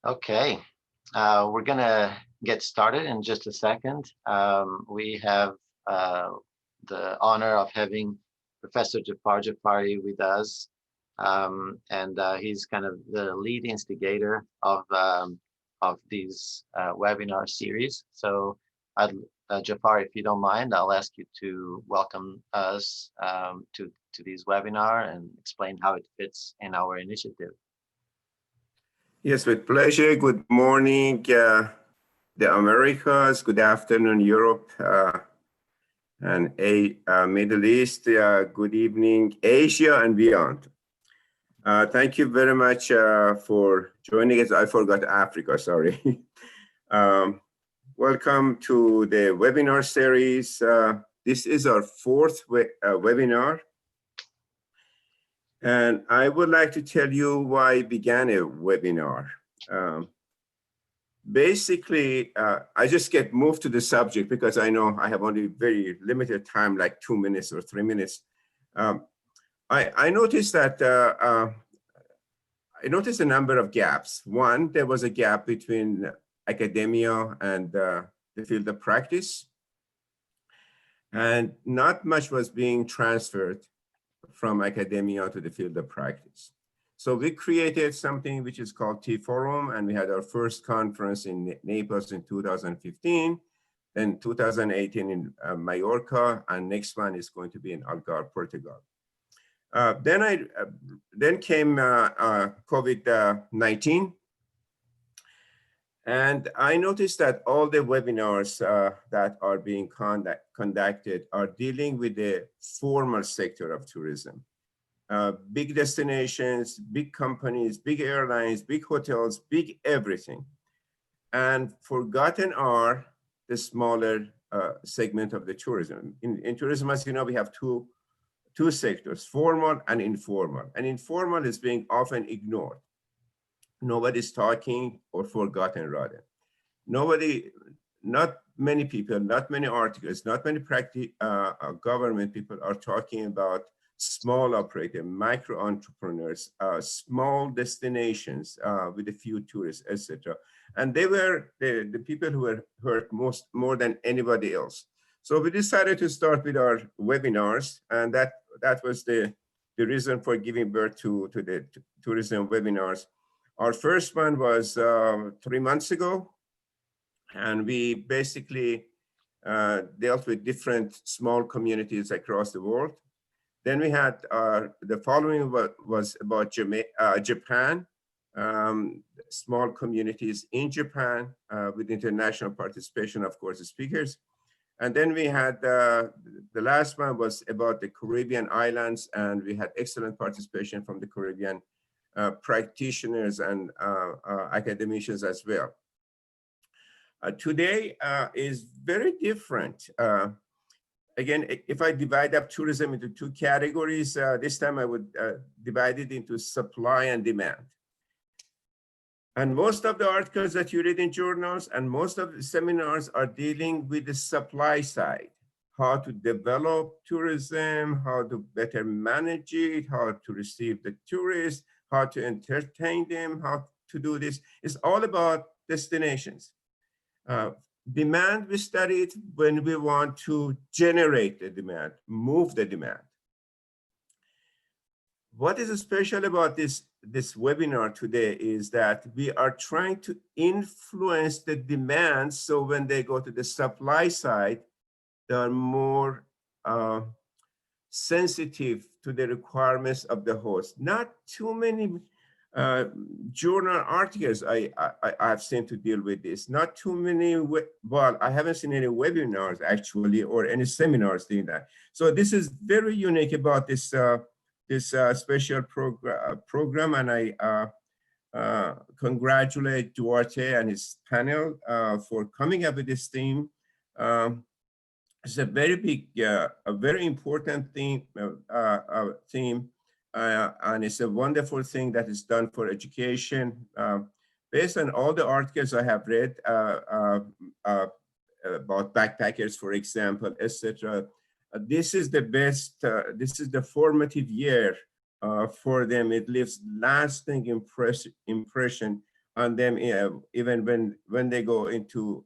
Okay, we're gonna get started in just a second. We have uh, the honor of having Professor Jafar Jafari with us, and he's kind of the lead instigator of these webinar series. So, Jafar, if you don't mind, I'll ask you to welcome us to these webinar and explain how it fits in our initiative. Yes, with pleasure. Good morning, the Americas. Good afternoon, Europe and Middle East. Good evening, Asia and beyond. Thank you very much for joining us. I forgot Africa, sorry. Welcome to the webinar series. This is our fourth webinar. And I would like to tell you why I began a webinar. Basically, I just get moved to the subject because I know I have only very limited time, like 2 minutes or 3 minutes. I noticed that I noticed a number of gaps. One, there was a gap between academia and the field of practice, and not much was being transferred from academia to the field of practice. So we created something which is called T-Forum, and we had our first conference in Naples in 2015, then 2018 in Mallorca, and next one is going to be in Algarve, Portugal. Then came COVID-19, and I noticed that all the webinars that are being conducted are dealing with the formal sector of tourism. Big destinations, big companies, big airlines, big hotels, big everything. And forgotten are the smaller segment of the tourism. In tourism, as you know, we have two sectors, formal and informal. And informal is being often ignored. Nobody's talking or forgotten rather. Not many people, not many articles, not many government people are talking about small operators, micro entrepreneurs, small destinations with a few tourists, etc. And they were the people who were hurt more than anybody else. So we decided to start with our webinars, and that was the reason for giving birth to the tourism webinars. Our first one was 3 months ago, and we basically dealt with different small communities across the world. Then we had the following was about Japan, small communities in Japan with international participation, of course, the speakers. And then we had the last one was about the Caribbean islands, and we had excellent participation from the Caribbean practitioners and academicians as well. Today is very different. Again, if I divide up tourism into two categories, this time I would divide it into supply and demand. And most of the articles that you read in journals and most of the seminars are dealing with the supply side, how to develop tourism, how to better manage it, how to receive the tourists, how to entertain them, how to do this. It's all about destinations. Demand, we study it when we want to generate the demand, move the demand. What is special about this webinar today is that we are trying to influence the demand, so when they go to the supply side, they are more sensitive to the requirements of the host. Not too many journal articles I've seen to deal with this. Not too many, well, I haven't seen any webinars actually or any seminars doing that. So this is very unique about this special program, and I congratulate Duarte and his panel for coming up with this theme. It's a very big, a very important theme, and it's a wonderful thing that is done for education. Based on all the articles I have read about backpackers, for example, etc., this is the best, this is the formative year for them. It leaves lasting impression on them, even when they go into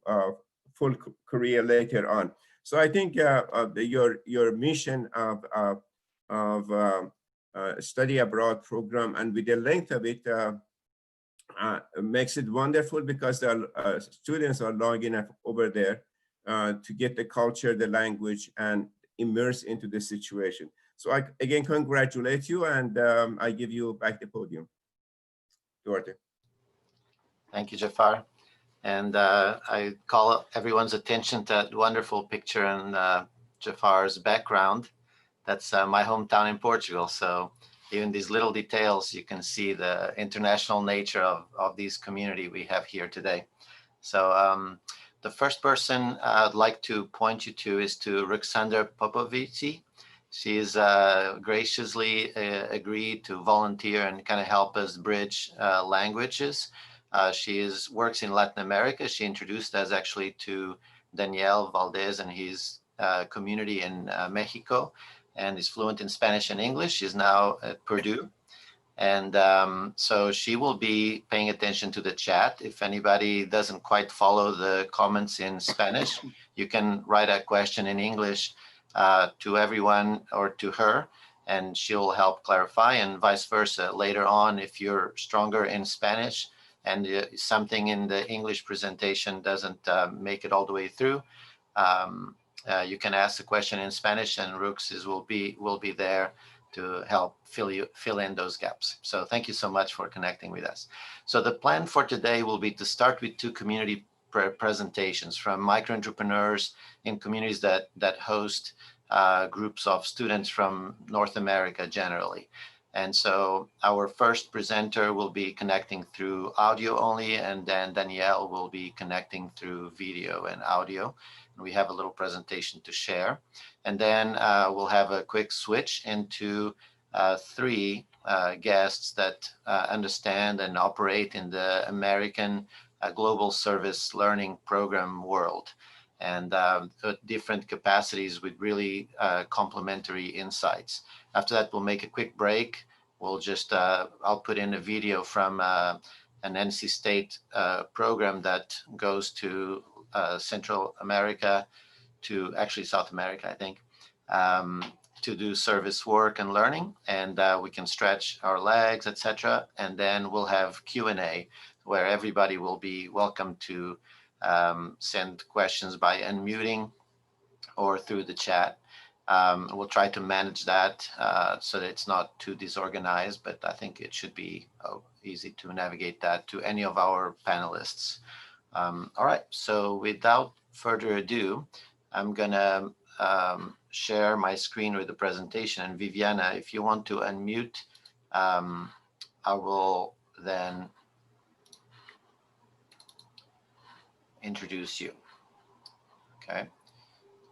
full career later on. So I think your mission of study abroad program, and with the length of it, makes it wonderful, because the students are long enough over there to get the culture, the language, and immerse into the situation. So I again congratulate you, and I give you back the podium, Duarte. Thank you, Jafar. And I call everyone's attention to that wonderful picture in Jafar's background. That's my hometown in Portugal. So even these little details, you can see the international nature of these community we have here today. So the first person I'd like to point you to is to Ruxandra Popovici. She's graciously agreed to volunteer and kind of help us bridge languages. She works in Latin America. She introduced us actually to Daniel Valdez and his community in Mexico, and is fluent in Spanish and English. She's now at Purdue. And so she will be paying attention to the chat. If anybody doesn't quite follow the comments in Spanish, you can write a question in English to everyone or to her, and she'll help clarify, and vice versa. Later on, if you're stronger in Spanish and something in the English presentation doesn't make it all the way through, you can ask the question in Spanish, and Ruxis will be there to help fill in those gaps. So thank you so much for connecting with us. So the plan for today will be to start with 2 community presentations from micro entrepreneurs in communities that host groups of students from North America generally. And so our first presenter will be connecting through audio only, and then Danielle will be connecting through video and audio. We have a little presentation to share. And then we'll have a quick switch into 3 guests that understand and operate in the American Global Service Learning Program world, and different capacities with really complementary insights. After that, we'll make a quick break. We'll just, I'll put in a video from an NC State program that goes to Central America, to actually South America, I think, to do service work and learning, and we can stretch our legs, etc. And then we'll have Q&A, where everybody will be welcome to send questions by unmuting or through the chat. We'll try to manage that so that it's not too disorganized, but I think it should be easy to navigate that to any of our panelists. All right, so without further ado, I'm gonna share my screen with the presentation. And Viviana, if you want to unmute, I will then introduce you. Okay,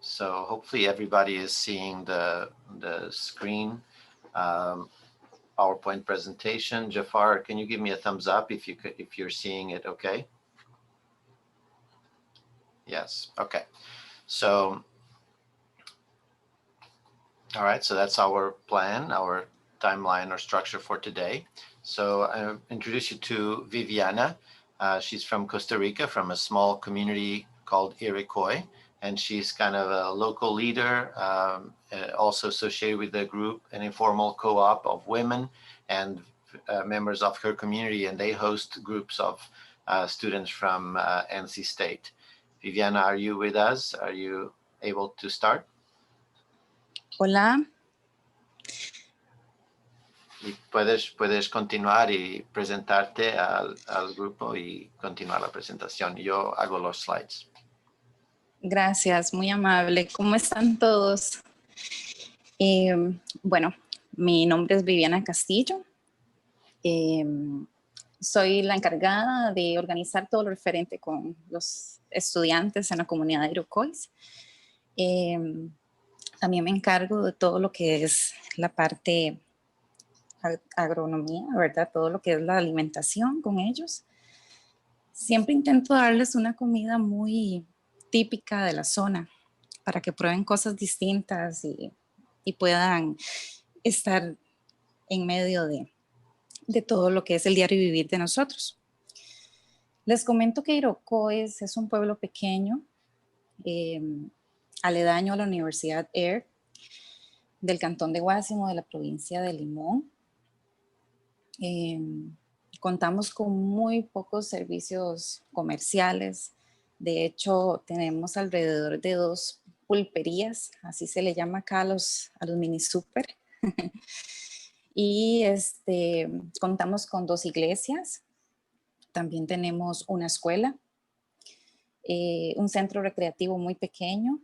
so hopefully everybody is seeing the screen PowerPoint presentation. Jafar, can you give me a thumbs up if you're seeing it? Okay. Yes. Okay. So, all right. So that's our plan, our timeline or structure for today. So I introduce you to Viviana. She's from Costa Rica, from a small community called Iroquois, and she's kind of a local leader, also associated with the group, an informal co-op of women and members of her community, and they host groups of students from NC State. Viviana, are you with us? Are you able to start? Hola. Y puedes continuar y presentarte al grupo y continuar la presentación. Yo hago los slides. Gracias, muy amable. ¿Cómo están todos? Bueno, mi nombre es Viviana Castillo. Soy la encargada de organizar todo lo referente con los estudiantes en la comunidad de Iroquois. También me encargo de todo lo que es la parte agronomía, ¿verdad? Todo lo que es la alimentación con ellos. Siempre intento darles una comida muy típica de la zona para que prueben cosas distintas y puedan estar en medio de todo lo que es el diario vivir de nosotros. Les comento que Iroquois es un pueblo pequeño, aledaño a la Universidad Air del Cantón de Guásimo de la provincia de Limón. Contamos con muy pocos servicios comerciales. De hecho, tenemos alrededor de 2 pulperías, así se le llama acá a los mini super. Y contamos con 2 iglesias. También tenemos una escuela, un centro recreativo muy pequeño.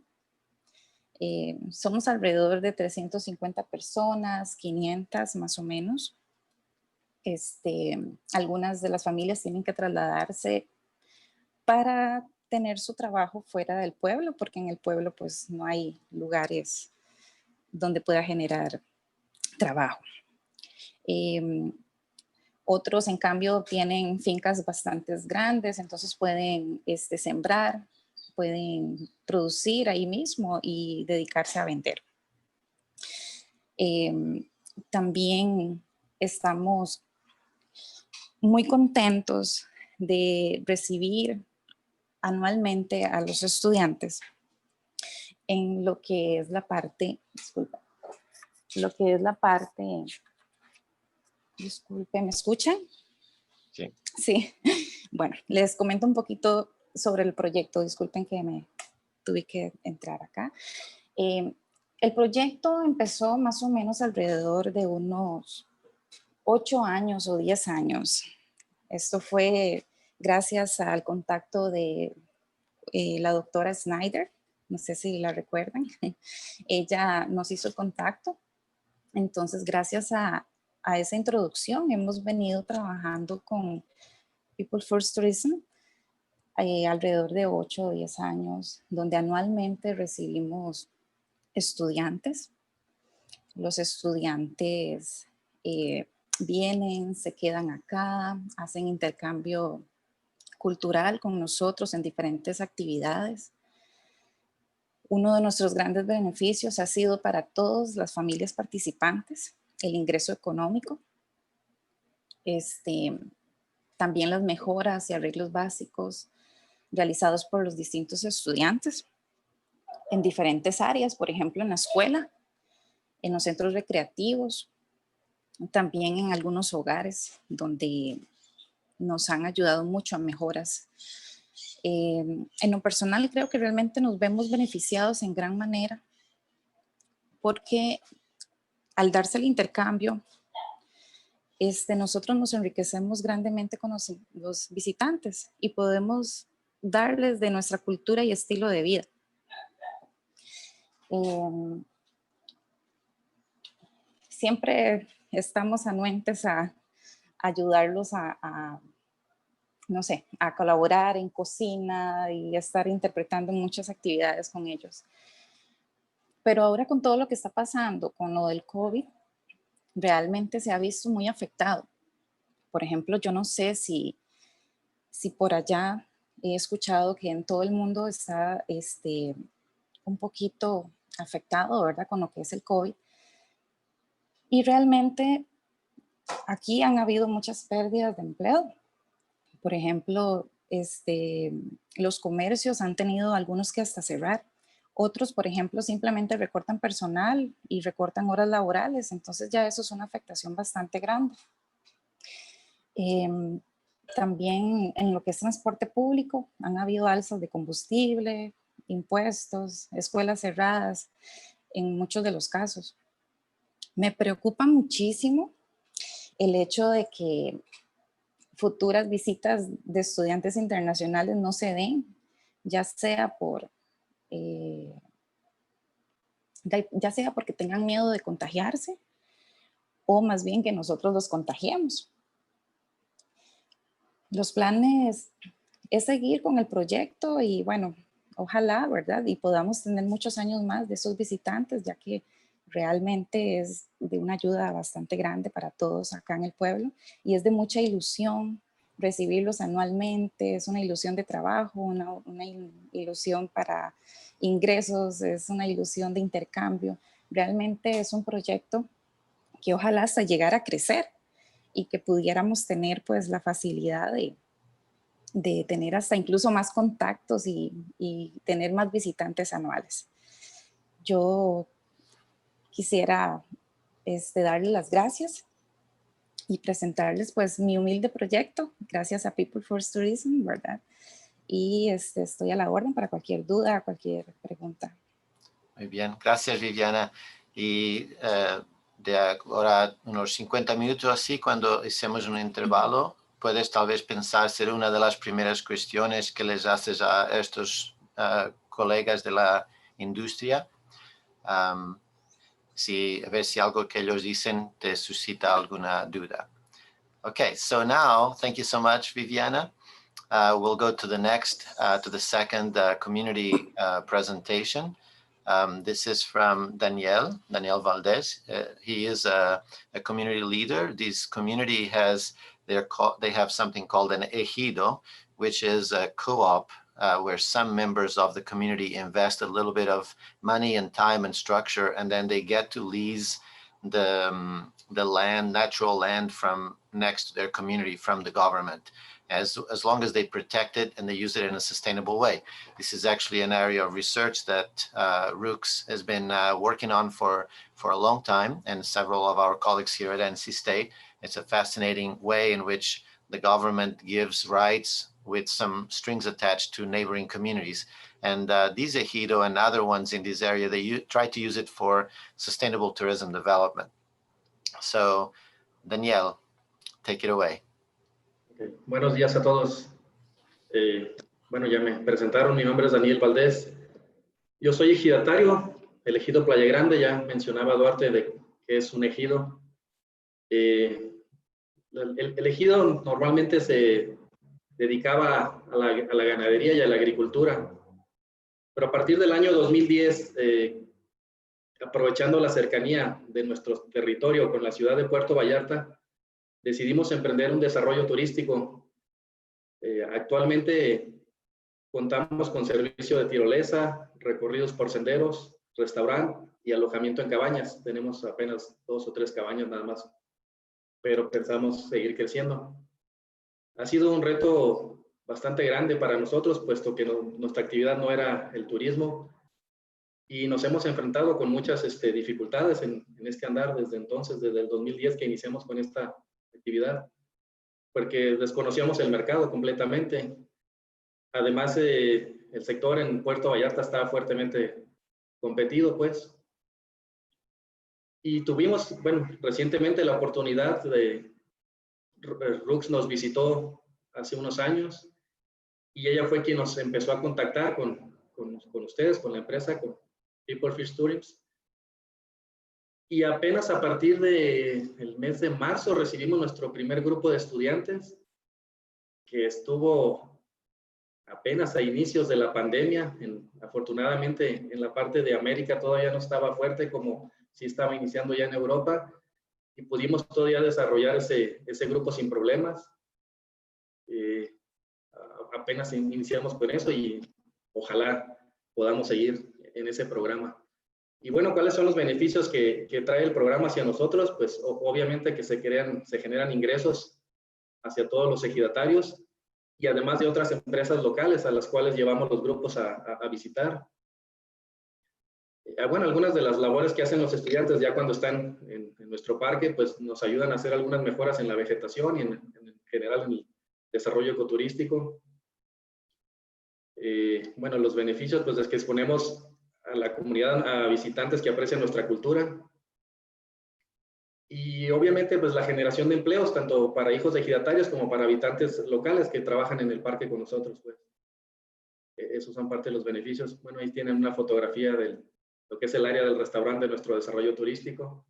Somos alrededor de 350 personas, 500 más o menos. Algunas de las familias tienen que trasladarse para tener su trabajo fuera del pueblo, porque en el pueblo pues no hay lugares donde pueda generar trabajo. Otros, en cambio, tienen fincas bastante grandes, entonces pueden sembrar, pueden producir ahí mismo y dedicarse a vender. También estamos muy contentos de recibir anualmente a los estudiantes en lo que es la parte, disculpe, ¿me escuchan? Sí. Sí, bueno, les comento un poquito sobre el proyecto, disculpen que me tuve que entrar acá. El proyecto empezó más o menos alrededor de unos 8 años o 10 años. Esto fue gracias al contacto de la doctora Snyder, no sé si la recuerdan. Ella nos hizo el contacto. Entonces, gracias a esa introducción, hemos venido trabajando con People First Tourism alrededor de 8 o 10 años, donde anualmente recibimos estudiantes. Los estudiantes vienen, se quedan acá, hacen intercambio cultural con nosotros en diferentes actividades. Uno de nuestros grandes beneficios ha sido para todas las familias participantes el ingreso económico, también las mejoras y arreglos básicos realizados por los distintos estudiantes en diferentes áreas, por ejemplo en la escuela, en los centros recreativos, también en algunos hogares donde nos han ayudado mucho a mejoras. En lo personal creo que realmente nos vemos beneficiados en gran manera porque al darse el intercambio, nosotros nos enriquecemos grandemente con los visitantes y podemos darles de nuestra cultura y estilo de vida. Siempre estamos anuentes a ayudarlos no sé, a colaborar en cocina y estar interpretando muchas actividades con ellos. Pero ahora con todo lo que está pasando, con lo del COVID, realmente se ha visto muy afectado. Por ejemplo, yo no sé si por allá he escuchado que en todo el mundo está un poquito afectado, ¿verdad? Con lo que es el COVID. Y realmente aquí han habido muchas pérdidas de empleo. Por ejemplo, los comercios han tenido algunos que hasta cerrar. Otros, por ejemplo, simplemente recortan personal y recortan horas laborales. Entonces ya eso es una afectación bastante grande. También en lo que es transporte público han habido alzas de combustible, impuestos, escuelas cerradas en muchos de los casos. Me preocupa muchísimo el hecho de que futuras visitas de estudiantes internacionales no se den, ya sea porque tengan miedo de contagiarse o más bien que nosotros los contagiemos. Los planes es seguir con el proyecto y bueno, ojalá, ¿verdad? Y podamos tener muchos años más de esos visitantes, ya que realmente es de una ayuda bastante grande para todos acá en el pueblo y es de mucha ilusión recibirlos anualmente, es una ilusión de trabajo, una ilusión para ingresos, es una ilusión de intercambio. Realmente es un proyecto que ojalá hasta llegara a crecer y que pudiéramos tener pues la facilidad de tener hasta incluso más contactos y tener más visitantes anuales. Yo quisiera darles las gracias y presentarles pues mi humilde proyecto, gracias a People First Tourism, ¿verdad? Y estoy a la orden para cualquier duda, cualquier pregunta. Muy bien, gracias Viviana. Y de ahora unos 50 minutos así, cuando hacemos un intervalo, puedes tal vez pensar ser una de las primeras cuestiones que les haces a estos colegas de la industria. A ver si algo que ellos dicen te suscita alguna duda. Okay, so now, thank you so much, Viviana. We'll go to the next, to the second community presentation. This is from Daniel Valdez. He is a community leader. This community has, they have something called an ejido, which is a co-op where some members of the community invest a little bit of money and time and structure, and then they get to lease the land, natural land from next to their community from the government, as long as they protect it and they use it in a sustainable way. This is actually an area of research that RUX has been working on for a long time, and several of our colleagues here at NC State. It's a fascinating way in which the government gives rights with some strings attached to neighboring communities. And these ejido and other ones in this area, they try to use it for sustainable tourism development. So, Daniel, take it away. Okay. Buenos días a todos. Bueno, ya me presentaron, mi nombre es Daniel Valdés. Yo soy ejidatario, el ejido Playa Grande, ya mencionaba Duarte de que es un ejido. El ejido normalmente se dedicaba a la ganadería y a la agricultura, pero a partir del año 2010, aprovechando la cercanía de nuestro territorio con la ciudad de Puerto Vallarta, decidimos emprender un desarrollo turístico. Actualmente contamos con servicio de tirolesa, recorridos por senderos, restaurante y alojamiento en cabañas. Tenemos apenas 2 o 3 cabañas nada más, pero pensamos seguir creciendo. Ha sido un reto bastante grande para nosotros, puesto que nuestra actividad no era el turismo, y nos hemos enfrentado con muchas dificultades en este andar desde entonces, desde el 2010 que iniciamos con esta actividad, porque desconocíamos el mercado completamente. Además, el sector en Puerto Vallarta está fuertemente competido, pues. Y tuvimos, bueno, recientemente la oportunidad de, RUX nos visitó hace unos años y ella fue quien nos empezó a contactar con ustedes, con la empresa, con People First Tourism. Y apenas a partir del mes de marzo recibimos nuestro primer grupo de estudiantes, que estuvo apenas a inicios de la pandemia. Afortunadamente en la parte de América todavía no estaba fuerte como sí estaba iniciando ya en Europa, y pudimos todavía desarrollar ese grupo sin problemas. Apenas iniciamos con eso y ojalá podamos seguir en ese programa. Y bueno, ¿cuáles son los beneficios que trae el programa hacia nosotros? Pues obviamente que se generan ingresos hacia todos los ejidatarios, y además de otras empresas locales a las cuales llevamos los grupos a visitar. Bueno, algunas de las labores que hacen los estudiantes ya cuando están en nuestro parque, pues nos ayudan a hacer algunas mejoras en la vegetación y en general en el desarrollo ecoturístico. Bueno, los beneficios pues es que exponemos a la comunidad, a visitantes que aprecian nuestra cultura. Y obviamente pues la generación de empleos, tanto para hijos de ejidatarios como para habitantes locales que trabajan en el parque con nosotros, pues. Esos son parte de los beneficios. Bueno, ahí tienen una fotografía de lo que es el área del restaurante de nuestro desarrollo turístico.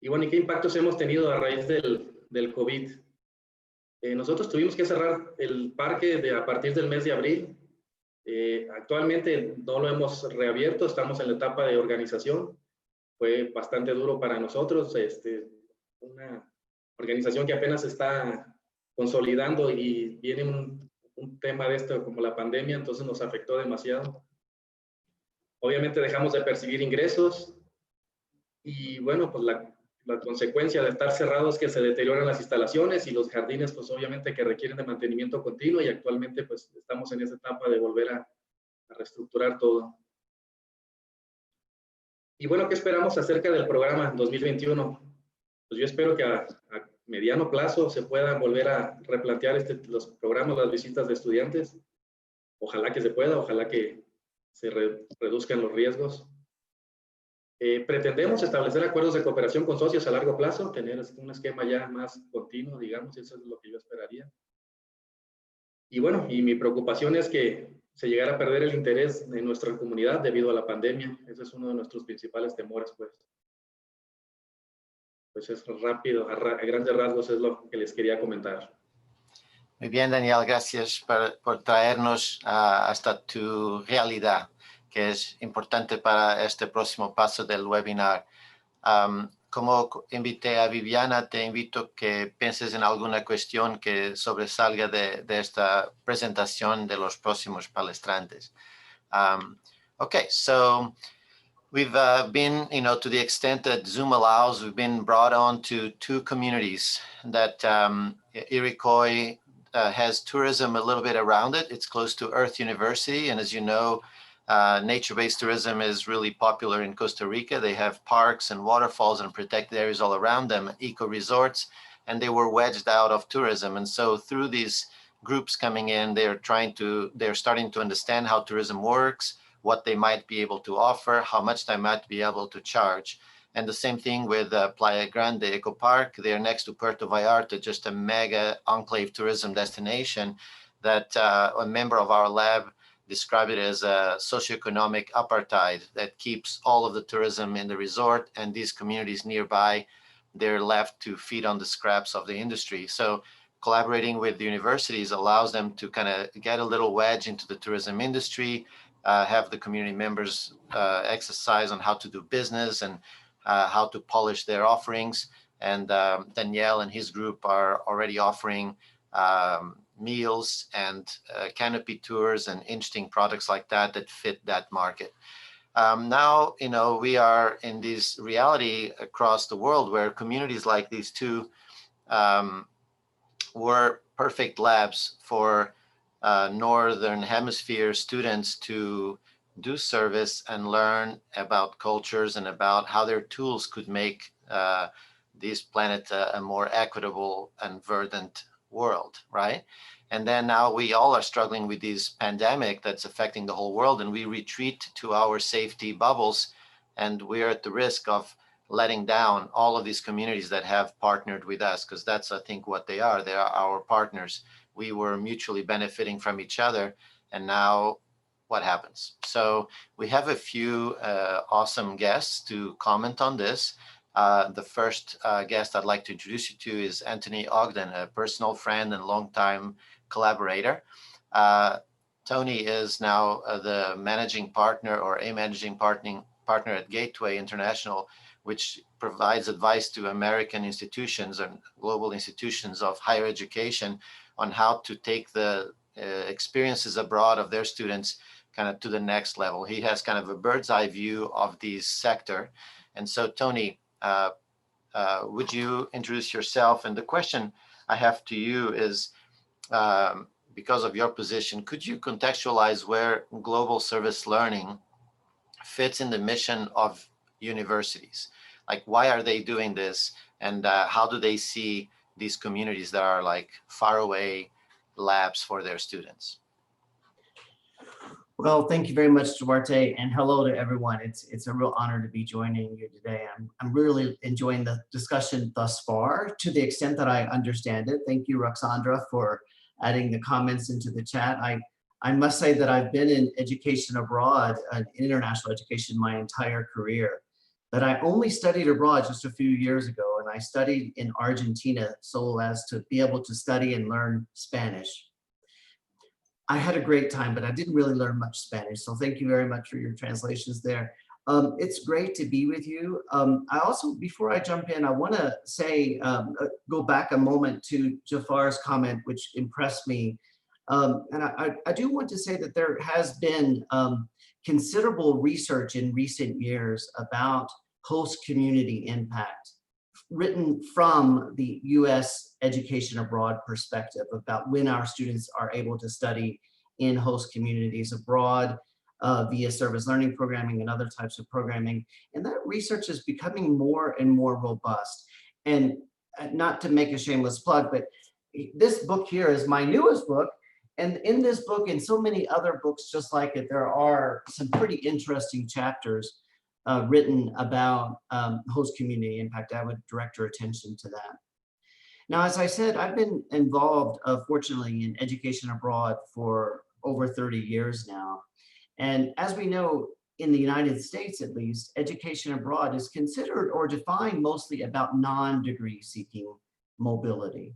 Y bueno, ¿y qué impactos hemos tenido a raíz del COVID? Nosotros tuvimos que cerrar el parque a partir del mes de abril. Actualmente no lo hemos reabierto, estamos en la etapa de organización. Fue bastante duro para nosotros, una organización que apenas está consolidando y viene un tema de esto como la pandemia, entonces nos afectó demasiado. Obviamente dejamos de percibir ingresos y bueno, pues la consecuencia de estar cerrados es que se deterioran las instalaciones y los jardines, pues obviamente que requieren de mantenimiento continuo, y actualmente pues estamos en esa etapa de volver a reestructurar todo. Y bueno, ¿qué esperamos acerca del programa 2021? Pues yo espero que a mediano plazo se puedan volver a replantear los programas, las visitas de estudiantes. Ojalá que se pueda, ojalá que se reduzcan los riesgos. Pretendemos establecer acuerdos de cooperación con socios a largo plazo, tener un esquema ya más continuo, digamos, eso es lo que yo esperaría. Y bueno, y mi preocupación es que se llegara a perder el interés en nuestra comunidad debido a la pandemia. Ese es uno de nuestros principales temores, pues. Pues es rápido, a grandes rasgos es lo que les quería comentar. Muy bien, Daniel, gracias por traernos hasta tu realidad, que es importante para este próximo paso del webinar. Como invité a Viviana, te invito a que pienses en alguna cuestión que sobresalga de esta presentación de los próximos palestrantes. Okay, so we've been, to the extent that Zoom allows, we've been brought on to 2 communities that Iroquois has tourism a little bit around it. It's close to Earth University, and as you know, nature-based tourism is really popular in Costa Rica. They have parks and waterfalls and protected areas all around them, eco-resorts, and they were wedged out of tourism. And so through these groups coming in, they're starting to understand how tourism works, what they might be able to offer, how much they might be able to charge. And the same thing with Playa Grande Eco Park. They're next to Puerto Vallarta, just a mega enclave tourism destination that a member of our lab described it as a socioeconomic apartheid that keeps all of the tourism in the resort, and these communities nearby, they're left to feed on the scraps of the industry. So collaborating with the universities allows them to kind of get a little wedge into the tourism industry, have the community members exercise on how to do business and how to polish their offerings. And Daniel and his group are already offering meals and canopy tours and interesting products like that that fit that market. Now, we are in this reality across the world where communities like these 2 were perfect labs for Northern Hemisphere students to do service and learn about cultures and about how their tools could make this planet a more equitable and verdant world, right? And then now we all are struggling with this pandemic that's affecting the whole world, and we retreat to our safety bubbles, and we're at the risk of letting down all of these communities that have partnered with us, because that's, I think, what they are. They are our partners. We were mutually benefiting from each other, and now what happens? So we have a few awesome guests to comment on this. The first guest I'd like to introduce you to is Anthony Ogden, a personal friend and longtime collaborator. Tony is now the managing partner or a managing partner at Gateway International, which provides advice to American institutions and global institutions of higher education on how to take the experiences abroad of their students kind of to the next level. He has kind of a bird's eye view of this sector. And so, Tony, would you introduce yourself? And the question I have to you is, because of your position, could you contextualize where global service learning fits in the mission of universities? Like, why are they doing this? And how do they see these communities that are like far away labs for their students? Well, thank you very much, Duarte, and hello to everyone. It's a real honor to be joining you today. I'm really enjoying the discussion thus far, to the extent that I understand it. Thank you, Roxandra, for adding the comments into the chat. I must say that I've been in education abroad, international education, my entire career, but I only studied abroad just a few years ago, and I studied in Argentina so as to be able to study and learn Spanish. I had a great time, but I didn't really learn much Spanish. So thank you very much for your translations there. It's great to be with you. I also, before I jump in, I want to say, go back a moment to Jafar's comment, which impressed me. And I do want to say that there has been considerable research in recent years about host community impact written from the US education abroad perspective about when our students are able to study in host communities abroad via service learning programming and other types of programming. And that research is becoming more and more robust. And not to make a shameless plug, but this book here is my newest book. And in this book and so many other books just like it, there are some pretty interesting chapters written about host community impact. I would direct your attention to that. Now, as I said, I've been involved, fortunately, in education abroad for over 30 years now. And as we know, in the United States, at least, education abroad is considered or defined mostly about non-degree seeking mobility.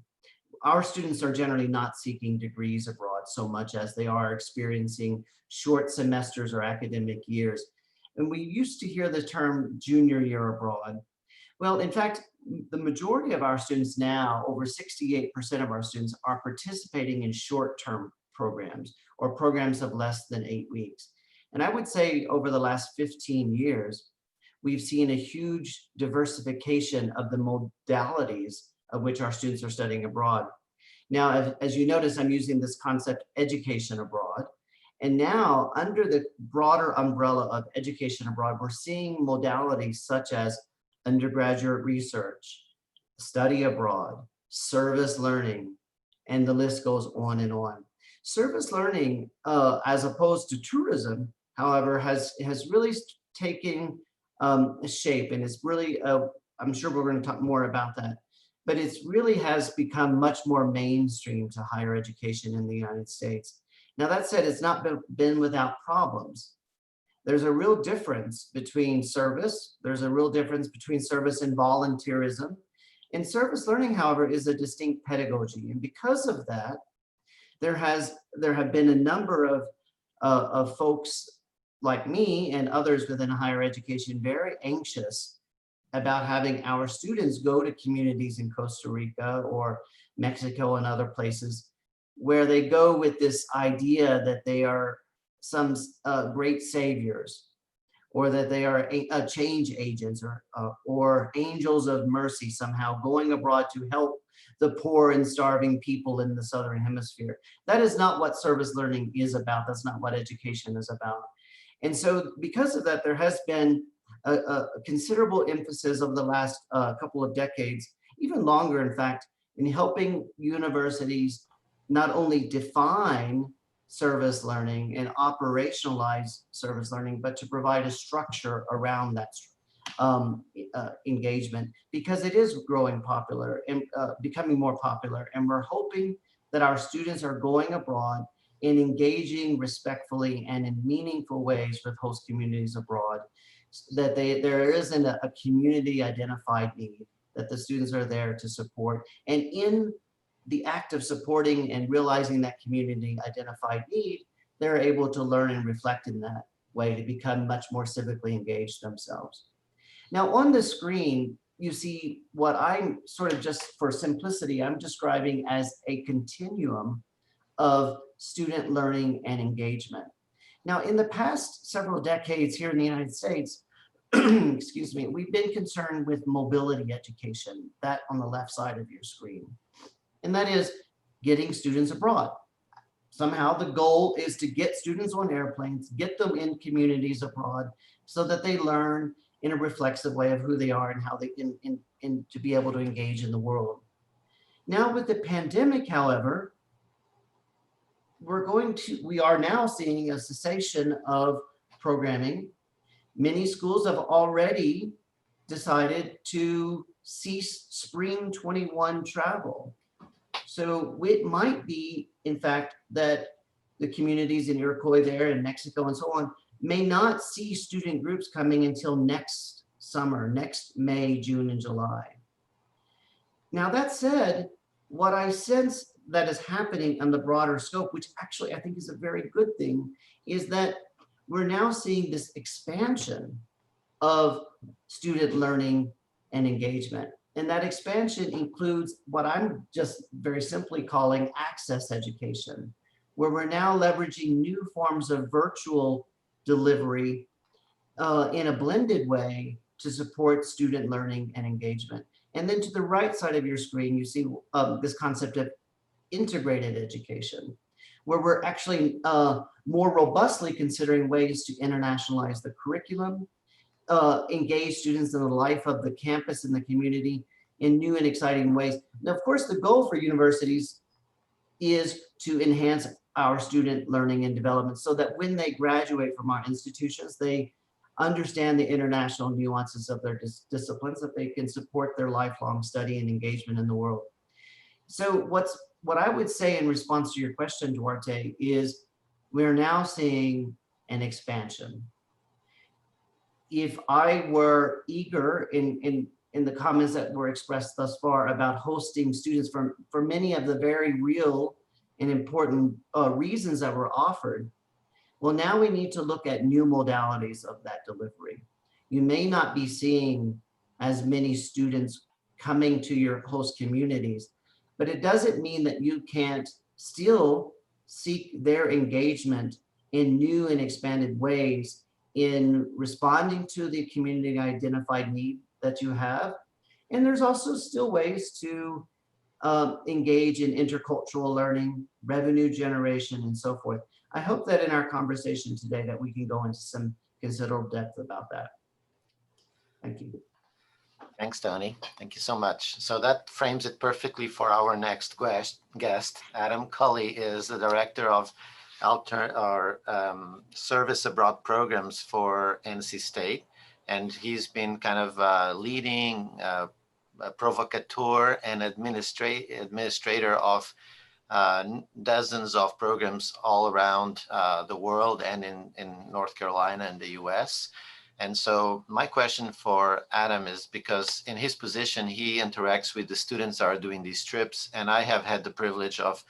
Our students are generally not seeking degrees abroad so much as they are experiencing short semesters or academic years. And we used to hear the term junior year abroad. Well, in fact, the majority of our students now, over 68% of our students, are participating in short-term programs or programs of less than 8 weeks. And I would say over the last 15 years, we've seen a huge diversification of the modalities of which our students are studying abroad. Now, as you notice, I'm using this concept education abroad. And now under the broader umbrella of education abroad, we're seeing modalities such as undergraduate research, study abroad, service learning, and the list goes on and on. Service learning, as opposed to tourism, however, has really taken shape, and it's really, I'm sure we're going to talk more about that, but it really has become much more mainstream to higher education in the United States. Now, that said, it's not been without problems. There's a real difference between service. There's a real difference between service and volunteerism. And service learning, however, is a distinct pedagogy. And because of that, there have been a number of folks like me and others within higher education very anxious about having our students go to communities in Costa Rica or Mexico and other places where they go with this idea that they are some great saviors, or that they are change agents or angels of mercy somehow going abroad to help the poor and starving people in the Southern Hemisphere. That is not what service learning is about. That's not what education is about. And so because of that, there has been a considerable emphasis over the last couple of decades, even longer in fact, in helping universities not only define service learning and operationalize service learning, but to provide a structure around that engagement, because it is growing popular and becoming more popular. And we're hoping that our students are going abroad and engaging respectfully and in meaningful ways with host communities abroad, that there isn't a community identified need, that the students are there to support. And in the act of supporting and realizing that community identified need, they're able to learn and reflect in that way to become much more civically engaged themselves. Now on the screen, you see what I'm sort of, just for simplicity, I'm describing as a continuum of student learning and engagement. Now in the past several decades here in the United States, excuse me, we've been concerned with mobility education, that on the left side of your screen. And that is getting students abroad. Somehow the goal is to get students on airplanes, get them in communities abroad so that they learn in a reflexive way of who they are and how they can to be able to engage in the world. Now with the pandemic, however, we are now seeing a cessation of programming. Many schools have already decided to cease spring 21 travel. So it might be, in fact, that the communities in Iroquois there in Mexico and so on may not see student groups coming until next summer, next May, June, and July. Now that said, what I sense that is happening on the broader scope, which actually I think is a very good thing, is that we're now seeing this expansion of student learning and engagement. And that expansion includes what I'm just very simply calling access education, where we're now leveraging new forms of virtual delivery in a blended way to support student learning and engagement. And then to the right side of your screen, you see this concept of integrated education, where we're actually more robustly considering ways to internationalize the curriculum, engage students in the life of the campus and the community in new and exciting ways. Now, of course, the goal for universities is to enhance our student learning and development so that when they graduate from our institutions, they understand the international nuances of their disciplines, that they can support their lifelong study and engagement in the world. So what I would say in response to your question, Duarte, is we're now seeing an expansion. If I were eager in the comments that were expressed thus far about hosting students for many of the very real and important reasons that were offered, well, now we need to look at new modalities of that delivery. You may not be seeing as many students coming to your host communities, but it doesn't mean that you can't still seek their engagement in new and expanded ways in responding to the community identified need that you have. And there's also still ways to engage in intercultural learning, revenue generation, and so forth. I hope that in our conversation today that we can go into some considerable depth about that. Thank you. Thanks, Tony. Thank you so much. So that frames it perfectly for our next guest. Adam Cully is the director of service abroad programs for NC State, and he's been kind of leading a provocateur and administrator of dozens of programs all around the world and in North Carolina and the US. And so my question for Adam is, because in his position, he interacts with the students that are doing these trips, and I have had the privilege of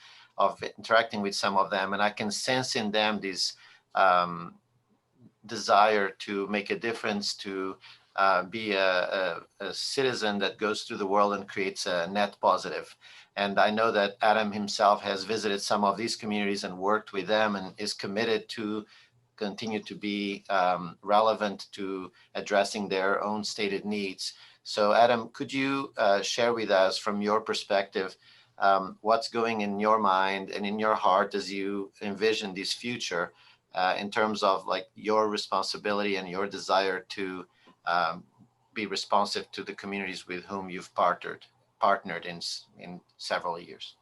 interacting with some of them, and I can sense in them this desire to make a difference, to be a citizen that goes through the world and creates a net positive. And I know that Adam himself has visited some of these communities and worked with them and is committed to continue to be relevant to addressing their own stated needs. So Adam, could you share with us from your perspective, what's going in your mind and in your heart as you envision this future in terms of like your responsibility and your desire to be responsive to the communities with whom you've partnered in several years?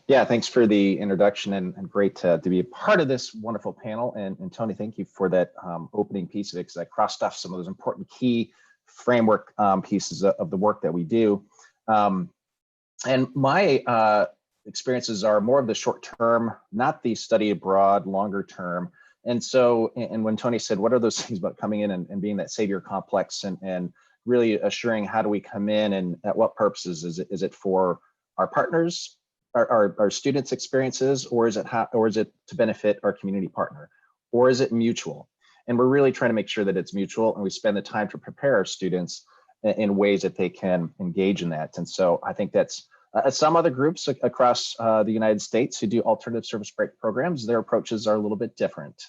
Yeah, thanks for the introduction, and great to be a part of this wonderful panel. And Tony, thank you for that opening piece of it, because I crossed off some of those important key framework pieces of the work that we do. And my experiences are more of the short term, not the study abroad, longer term. And so, and when Tony said, what are those things about coming in and being that savior complex and really assuring how do we come in and at what purposes? Is it for our partners, our students' experiences, or is it to benefit our community partner, or is it mutual? And we're really trying to make sure that it's mutual, and we spend the time to prepare our students in ways that they can engage in that. And so I think that's some other groups across the United States who do alternative service break programs, their approaches are a little bit different.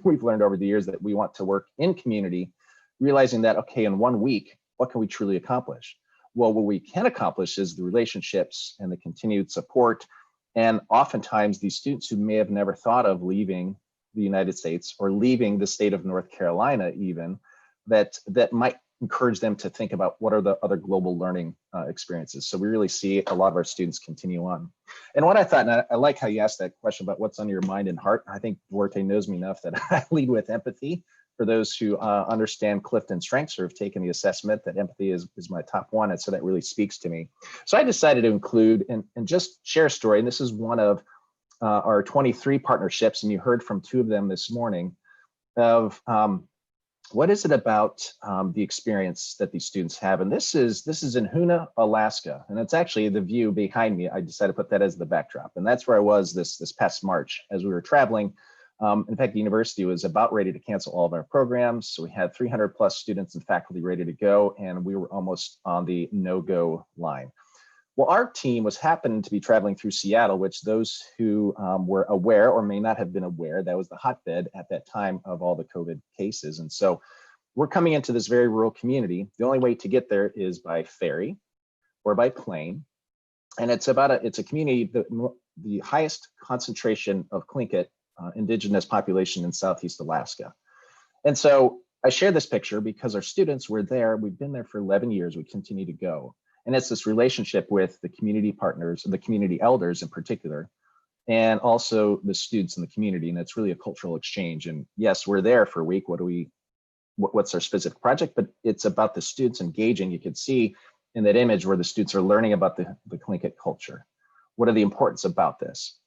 We've learned over the years that we want to work in community, realizing that, okay, in 1 week, what can we truly accomplish? Well, what we can accomplish is the relationships and the continued support. And oftentimes these students who may have never thought of leaving the United States or leaving the state of North Carolina even, that might encourage them to think about what are the other global learning experiences. So we really see a lot of our students continue on. And what I thought, and I like how you asked that question about what's on your mind and heart. I think Duarte knows me enough that I lead with empathy. For those who understand Clifton Strengths or have taken the assessment, that empathy is my top one. And so that really speaks to me. So I decided to include and just share a story. And this is one of our 23 partnerships. And you heard from 2 of them this morning of what is it about the experience that these students have. And this is in Hoonah, Alaska. And it's actually the view behind me. I decided to put that as the backdrop. And that's where I was this past March as we were traveling. In fact, the university was about ready to cancel all of our programs. So we had 300 plus students and faculty ready to go, and we were almost on the no-go line. Well, our team happened to be traveling through Seattle, which those who were aware or may not have been aware, that was the hotbed at that time of all the COVID cases. And so we're coming into this very rural community. The only way to get there is by ferry or by plane. And it's a community that the highest concentration of Tlingit indigenous population in Southeast Alaska. And so I share this picture because our students were there. We've been there for 11 years. We continue to go. And it's this relationship with the community partners and the community elders in particular, and also the students in the community. And it's really a cultural exchange. And yes, we're there for a week. What's our specific project? But it's about the students engaging. You can see in that image where the students are learning about the Tlingit culture. What are the importance about this?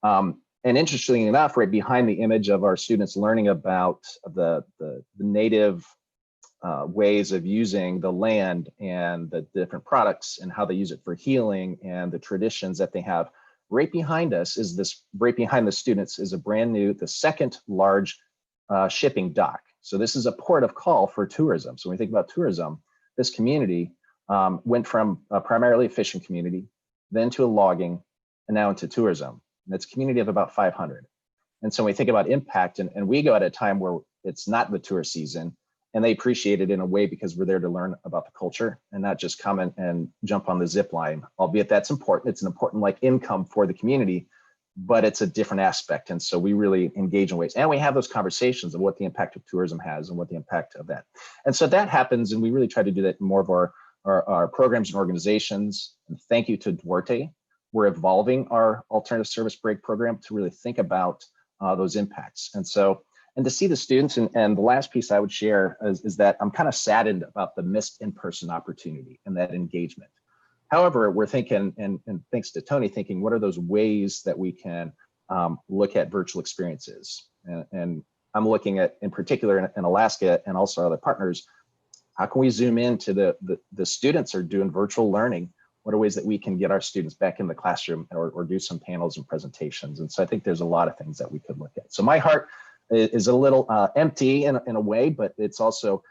And interestingly enough, right behind the image of our students learning about the native ways of using the land and the different products and how they use it for healing and the traditions that they have, right behind us is this, right behind the students is a brand new, the second large shipping dock. So this is a port of call for tourism. So when we think about tourism, this community went from primarily a fishing community, then to a logging, and now into tourism. And it's a community of about 500. And so when we think about impact, and we go at a time where it's not the tourist season, and they appreciate it in a way because we're there to learn about the culture and not just come and jump on the zip line, albeit that's important. It's an important like income for the community, but it's a different aspect. And so we really engage in ways, and we have those conversations of what the impact of tourism has and what the impact of that. And so that happens, and we really try to do that in more of our programs and organizations. And thank you to Duarte. We're evolving our alternative service break program to really think about those impacts. And so, and to see the students, and the last piece I would share is that I'm kind of saddened about the missed in-person opportunity and that engagement. However, we're thinking, and thanks to Tony, thinking, what are those ways that we can look at virtual experiences? And I'm looking at, in particular in Alaska and also other partners, how can we zoom into the students are doing virtual learning? What are ways that we can get our students back in the classroom or do some panels and presentations? And so I think there's a lot of things that we could look at. So my heart is a little empty in a way, but it's also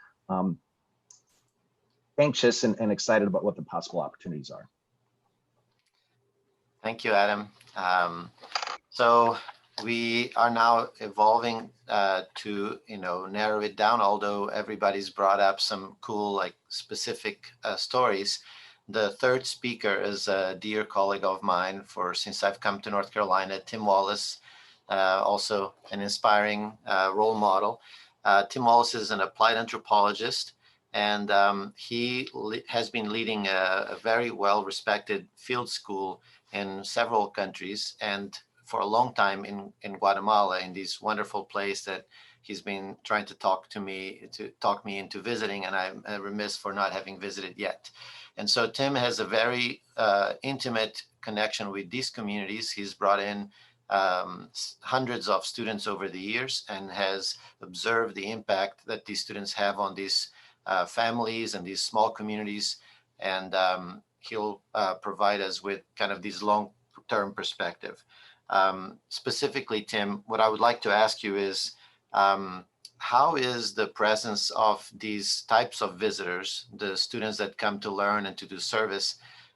anxious and excited about what the possible opportunities are. Thank you, Adam. So we are now evolving to narrow it down, although everybody's brought up some cool like specific stories. The third speaker is a dear colleague of mine since I've come to North Carolina, Tim Wallace, also an inspiring role model. Tim Wallace is an applied anthropologist, and he has been leading a very well-respected field school in several countries, and for a long time in Guatemala, in this wonderful place that he's been trying to talk me into visiting, and I'm remiss for not having visited yet. And so Tim has a very intimate connection with these communities. He's brought in hundreds of students over the years and has observed the impact that these students have on these families and these small communities. And he'll provide us with kind of this long-term perspective. Specifically, Tim, what I would like to ask you is, how is the presence of these types of visitors, the students that come to learn and to do service,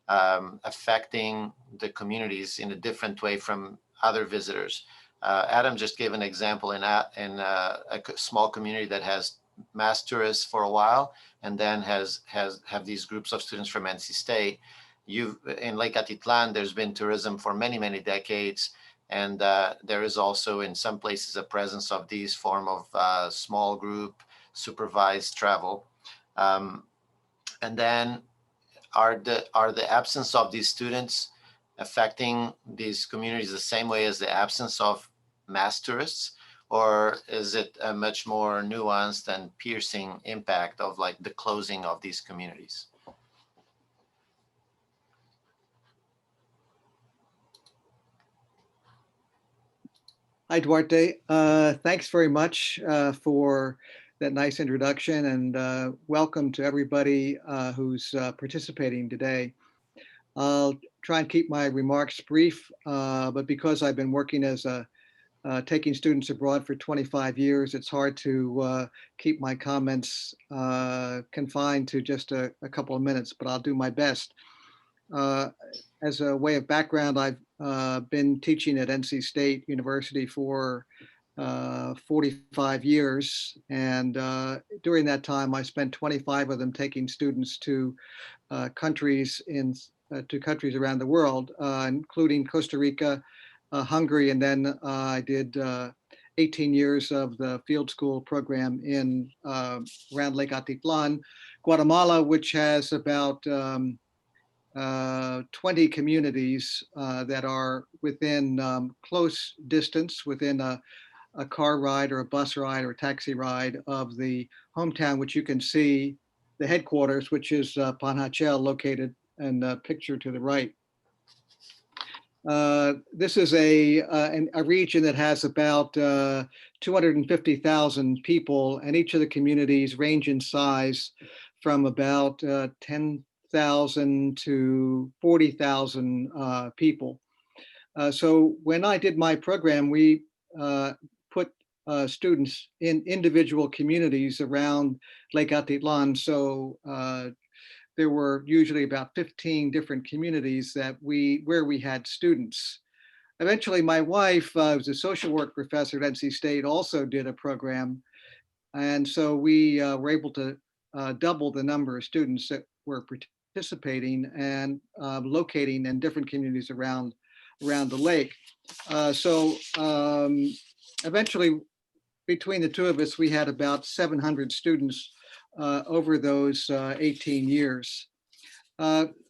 affecting the communities in a different way from other visitors? Adam just gave an example in a small community that has mass tourists for a while, and then have these groups of students from NC State. In Lake Atitlan, there's been tourism for many, many decades. And there is also in some places a presence of these form of small group supervised travel. And then are the absence of these students affecting these communities the same way as the absence of mass tourists? Or is it a much more nuanced and piercing impact of like the closing of these communities? Hi, Duarte. Thanks very much for that nice introduction, and welcome to everybody who's participating today. I'll try and keep my remarks brief, but because I've been working as taking students abroad for 25 years, it's hard to keep my comments confined to just a couple of minutes, but I'll do my best. As a way of background, I've been teaching at NC State University for 45 years. And during that time, I spent 25 of them taking students to countries around the world, including Costa Rica, Hungary, and then I did 18 years of the field school program in around Lake Atitlan, Guatemala, which has about 20 communities that are within close distance, within a car ride or a bus ride or a taxi ride of the hometown, which you can see the headquarters, which is Panajachel, located in the picture to the right. This is a region that has about 250,000 people, and each of the communities range in size from about 10,000 to 40,000 people. So when I did my program, we put students in individual communities around Lake Atitlan. So there were usually about 15 different communities where we had students. Eventually, my wife, was a social work professor at NC State, also did a program. And so we were able to double the number of students that were participating and locating in different communities around the lake. Eventually, between the two of us, we had about 700 students over those 18 years.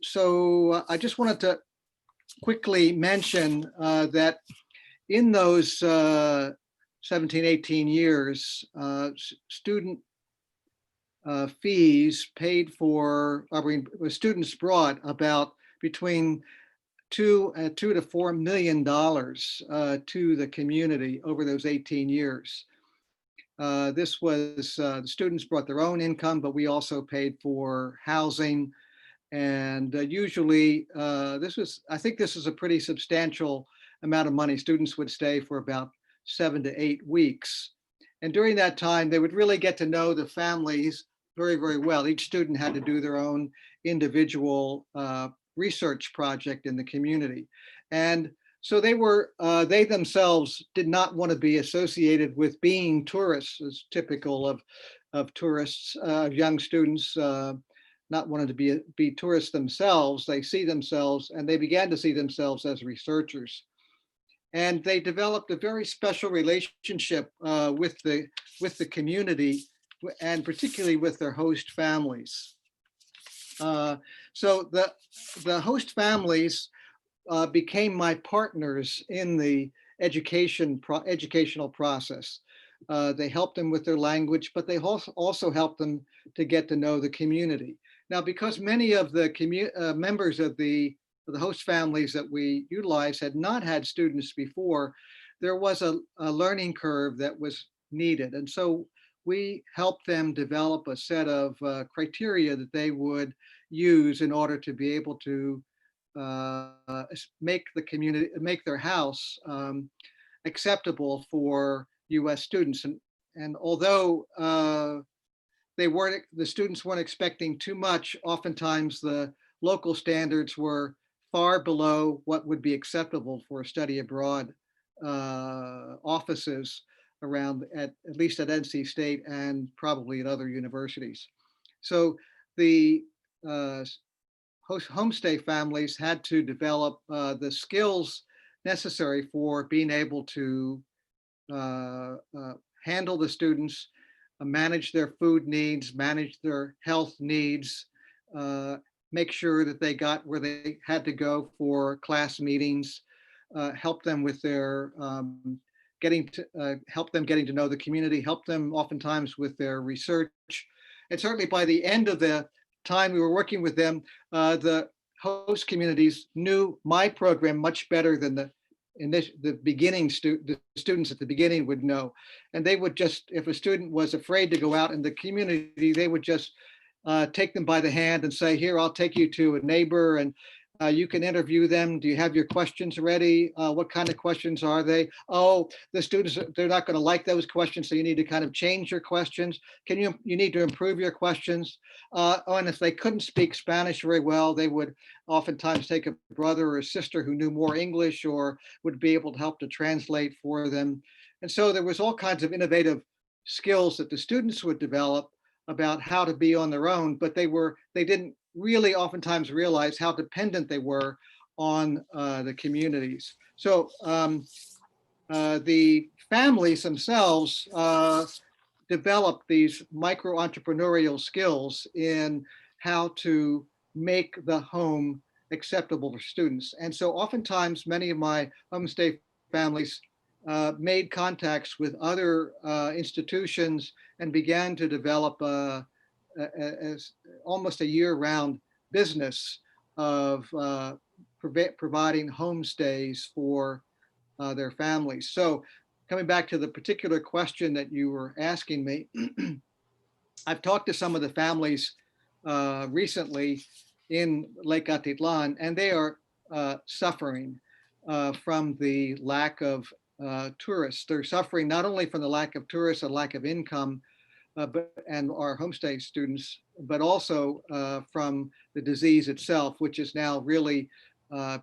So I just wanted to quickly mention that in those 17, 18 years, student fees paid for, students brought about between $2 to $4 million to the community over those 18 years. This was, the students brought their own income, but we also paid for housing. And usually I think this is a pretty substantial amount of money. Students would stay for about 7 to 8 weeks. And during that time, they would really get to know the families very, very well. Each student had to do their own individual research project in the community. And so they themselves did not want to be associated with being tourists, as typical of tourists, young students not wanting to be tourists themselves. They see themselves, and they began to see themselves as researchers. And they developed a very special relationship with the community, and particularly with their host families. So the host families became my partners in the educational process. They helped them with their language, but they also helped them to get to know the community. Now, because many of the members of the host families that we utilize had not had students before, there was a learning curve that was needed. And so we helped them develop a set of criteria that they would use in order to be able to make their house acceptable for US students. And although the students weren't expecting too much, oftentimes the local standards were far below what would be acceptable for study abroad offices around, at least at NC State and probably at other universities. So the homestay families had to develop the skills necessary for being able to handle the students, manage their food needs, manage their health needs, make sure that they got where they had to go for class meetings, help them with their help them getting to know the community, help them oftentimes with their research. And certainly by the end of the time we were working with them, the host communities knew my program much better than the students at the beginning would know. And they would just, if a student was afraid to go out in the community, they would just take them by the hand and say, here, I'll take you to a neighbor and you can interview them. Do you have your questions ready? What kind of questions are they? Oh, the students, they're not going to like those questions, so you need to kind of change your questions. You need to improve your questions. And if they couldn't speak Spanish very well, they would oftentimes take a brother or a sister who knew more English or would be able to help to translate for them. And so there was all kinds of innovative skills that the students would develop about how to be on their own, but they didn't really oftentimes realize how dependent they were on the communities. So the families themselves developed these micro-entrepreneurial skills in how to make the home acceptable for students. And so oftentimes many of my homestay families made contacts with other institutions and began to develop as almost a year-round business of providing homestays for their families. So coming back to the particular question that you were asking me, I've talked to some of the families recently in Lake Atitlan, and they are suffering from the lack of tourists. They're suffering not only from the lack of tourists and lack of income, and our homestay students, but also from the disease itself, which has now really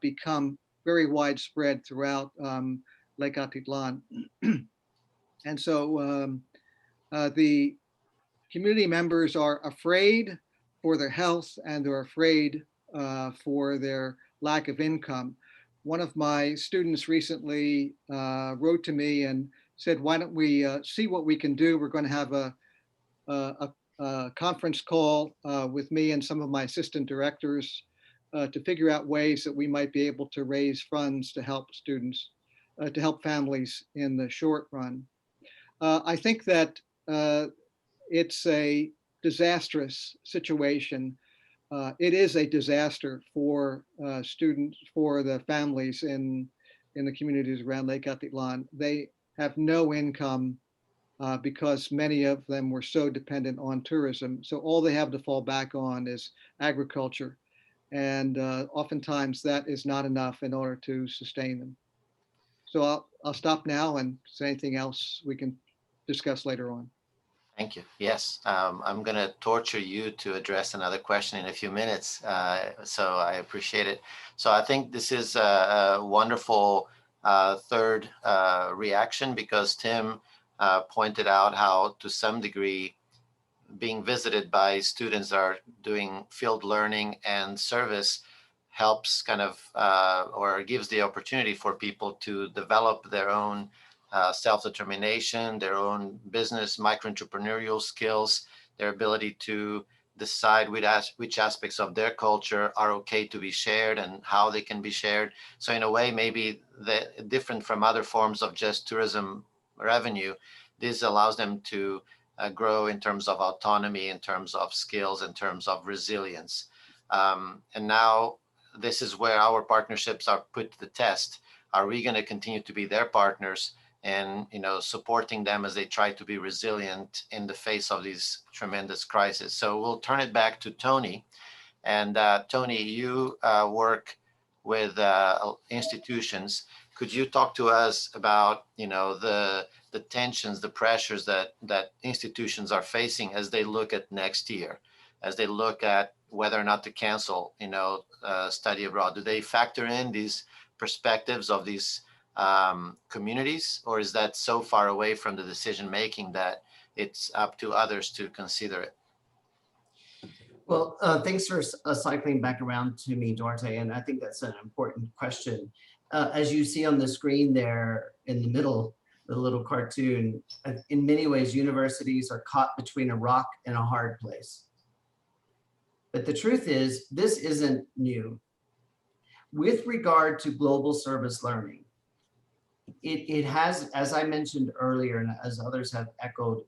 become very widespread throughout Lake Atitlan. And so the community members are afraid for their health, and they're afraid for their lack of income. One of my students recently wrote to me and said, why don't we see what we can do? We're going to have a conference call with me and some of my assistant directors to figure out ways that we might be able to raise funds to help students, to help families in the short run. I think that it's a disastrous situation. It is a disaster for students, for the families in the communities around Lake Atitlan. They have no income because many of them were so dependent on tourism. So all they have to fall back on is agriculture. And oftentimes that is not enough in order to sustain them. So I'll stop now, and is there anything else we can discuss later on? Thank you. Yes, I'm going to torture you to address another question in a few minutes. So I appreciate it. So I think this is a wonderful third reaction, because Tim pointed out how, to some degree, being visited by students that are doing field learning and service helps kind of, or gives the opportunity for people to develop their own self-determination, their own business, micro-entrepreneurial skills, their ability to decide which aspects of their culture are okay to be shared and how they can be shared. So in a way, maybe different from other forms of just tourism revenue, this allows them to grow in terms of autonomy, in terms of skills, in terms of resilience. And now this is where our partnerships are put to the test. Are we going to continue to be their partners and, you know, supporting them as they try to be resilient in the face of these tremendous crises? So we'll turn it back to Tony. And Tony, you work with institutions. Could you talk to us about, you know, the tensions, the pressures that institutions are facing as they look at next year, as they look at whether or not to cancel, you know, study abroad? Do they factor in these perspectives of these communities, or is that so far away from the decision making that it's up to others to consider it? Well, thanks for cycling back around to me, Duarte, and I think that's an important question. As you see on the screen there in the middle, the little cartoon, in many ways, universities are caught between a rock and a hard place. But the truth is, this isn't new. With regard to global service learning, it has, as I mentioned earlier, and as others have echoed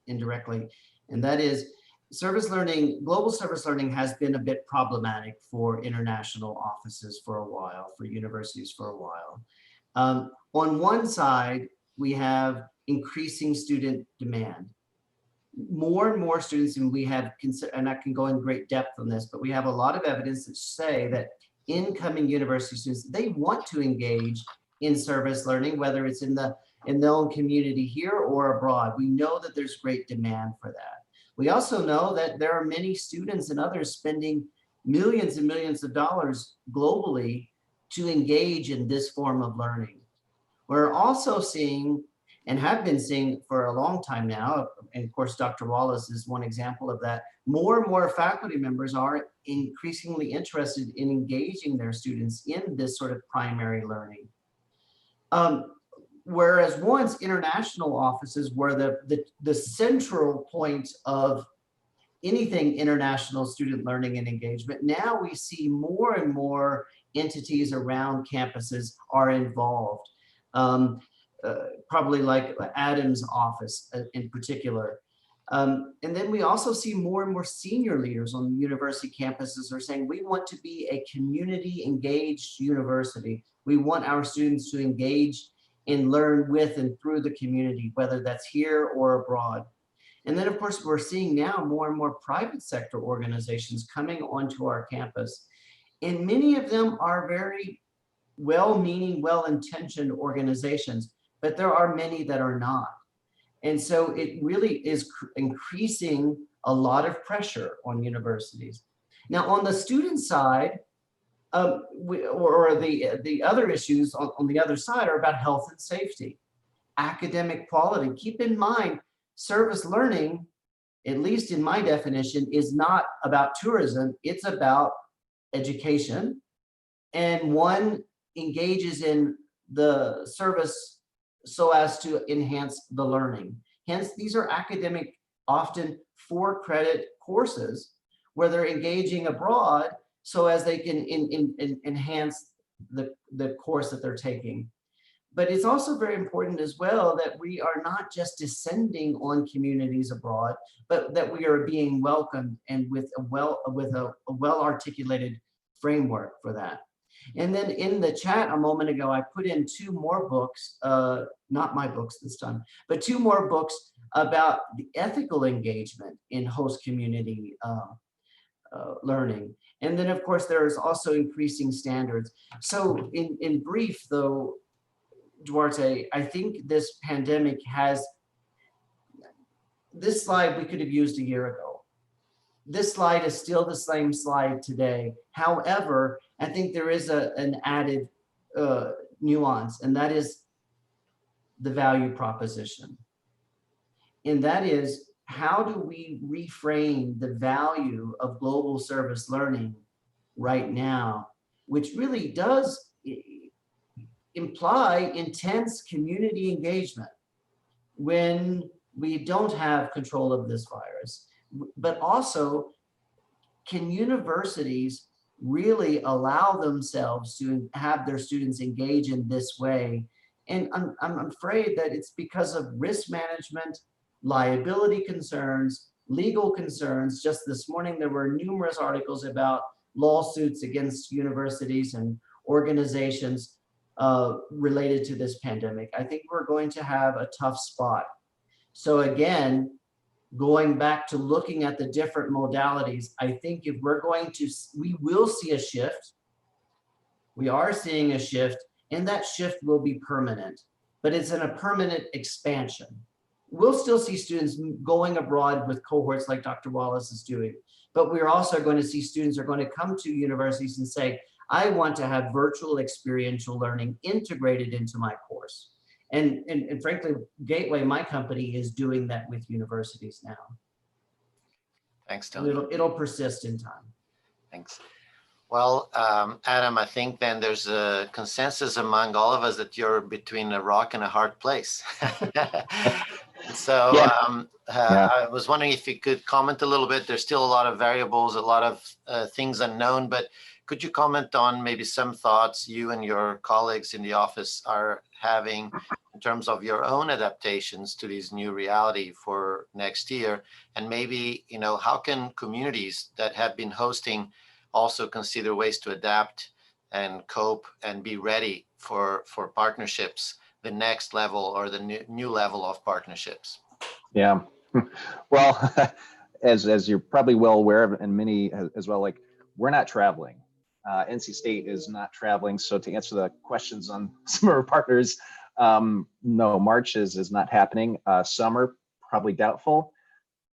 indirectly, and that is service learning, global service learning has been a bit problematic for international offices for a while, for universities for a while. On one side, we have increasing student demand. More and more students, and we have, and I can go in great depth on this, but we have a lot of evidence that say that incoming university students, they want to engage in service learning, whether it's in their own community here or abroad. We know that there's great demand for that. We also know that there are many students and others spending millions and millions of dollars globally to engage in this form of learning. We're also seeing, and have been seeing for a long time now, and of course, Dr. Wallace is one example of that, more and more faculty members are increasingly interested in engaging their students in this sort of primary learning. Whereas once international offices were the central point of anything international student learning and engagement, now we see more and more entities around campuses are involved. Probably like Adam's office in particular. And then we also see more and more senior leaders on university campuses are saying, we want to be a community engaged university. We want our students to engage and learn with and through the community, whether that's here or abroad. And then of course, we're seeing now more and more private sector organizations coming onto our campus. And many of them are very well-meaning, well-intentioned organizations, but there are many that are not. And so it really is increasing a lot of pressure on universities. Now, on the student side, the other issues on the other side are about health and safety, academic quality. Keep in mind, service learning, at least in my definition, is not about tourism, it's about education. And one engages in the service so as to enhance the learning. Hence, these are academic, often for-credit courses where they're engaging abroad so as they can enhance the course that they're taking. But it's also very important as well that we are not just descending on communities abroad, but that we are being welcomed and with a well-articulated framework for that. And then in the chat a moment ago, I put in 2 more books, not my books this time, but 2 more books about the ethical engagement in host community learning. And then of course, there is also increasing standards. So in brief though, Duarte, I think this pandemic has, this slide we could have used a year ago. This slide is still the same slide today. However, I think there is an added nuance, and that is the value proposition. And that is, how do we reframe the value of global service learning right now, which really does imply intense community engagement when we don't have control of this virus. But also, can universities really allow themselves to have their students engage in this way? And I'm afraid that it's because of risk management, liability concerns, legal concerns. Just this morning, there were numerous articles about lawsuits against universities and organizations related to this pandemic. I think we're going to have a tough spot. So again, going back to looking at the different modalities, I think if we're going to, we will see a shift. We are seeing a shift, and that shift will be permanent, but it's in a permanent expansion. We'll still see students going abroad with cohorts like Dr. Wallace is doing, but we're also going to see students are going to come to universities and say, I want to have virtual experiential learning integrated into my course. And frankly, Gateway, my company, is doing that with universities now. Thanks, Tony. It'll persist in time. Thanks. Well, Adam, I think then there's a consensus among all of us that you're between a rock and a hard place. So I was wondering if you could comment a little bit. There's still a lot of variables, a lot of things unknown, but could you comment on maybe some thoughts you and your colleagues in the office are having in terms of your own adaptations to this new reality for next year? And maybe, you know, how can communities that have been hosting also consider ways to adapt and cope and be ready for partnerships, the next level or the new level of partnerships? Yeah, well, as you're probably well aware of, and many as well, like, we're not traveling. NC State is not traveling. So to answer the questions on some of our partners, no, March is not happening. Summer, probably doubtful.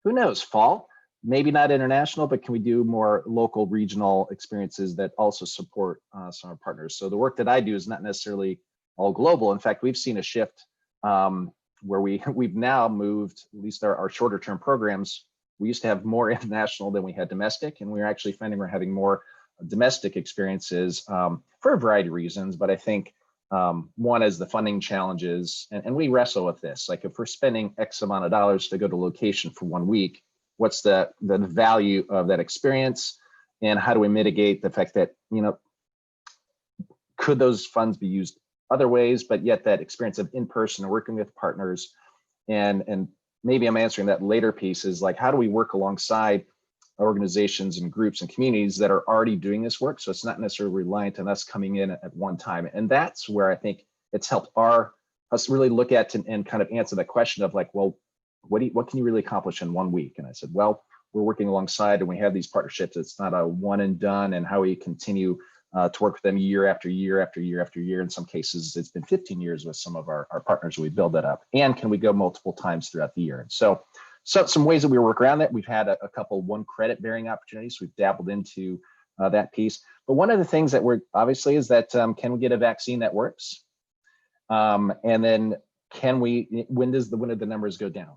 Who knows, fall? Maybe not international, but can we do more local, regional experiences that also support some of our partners? So the work that I do is not necessarily all global. In fact, we've seen a shift where we've now moved, at least our shorter term programs, we used to have more international than we had domestic, and we're actually finding we're having more domestic experiences for a variety of reasons. But I think one is the funding challenges, and we wrestle with this. Like if we're spending X amount of dollars to go to location for 1 week, what's the value of that experience, and how do we mitigate the fact that, you know, could those funds be used other ways, but yet that experience of in-person and working with partners, and maybe I'm answering that later piece is like, how do we work alongside organizations and groups and communities that are already doing this work? So it's not necessarily reliant on us coming in at one time. And that's where I think it's helped us really look at and kind of answer that question of like, well, what can you really accomplish in 1 week? And I said, well, we're working alongside and we have these partnerships. It's not a one and done, and how we continue to work with them year after year after year after year. In some cases, it's been 15 years with some of our partners. We build that up. And can we go multiple times throughout the year? And so some ways that we work around that, we've had a couple 1 credit bearing opportunities. We've dabbled into that piece. But one of the things that we're obviously is that can we get a vaccine that works? And then when do the numbers go down?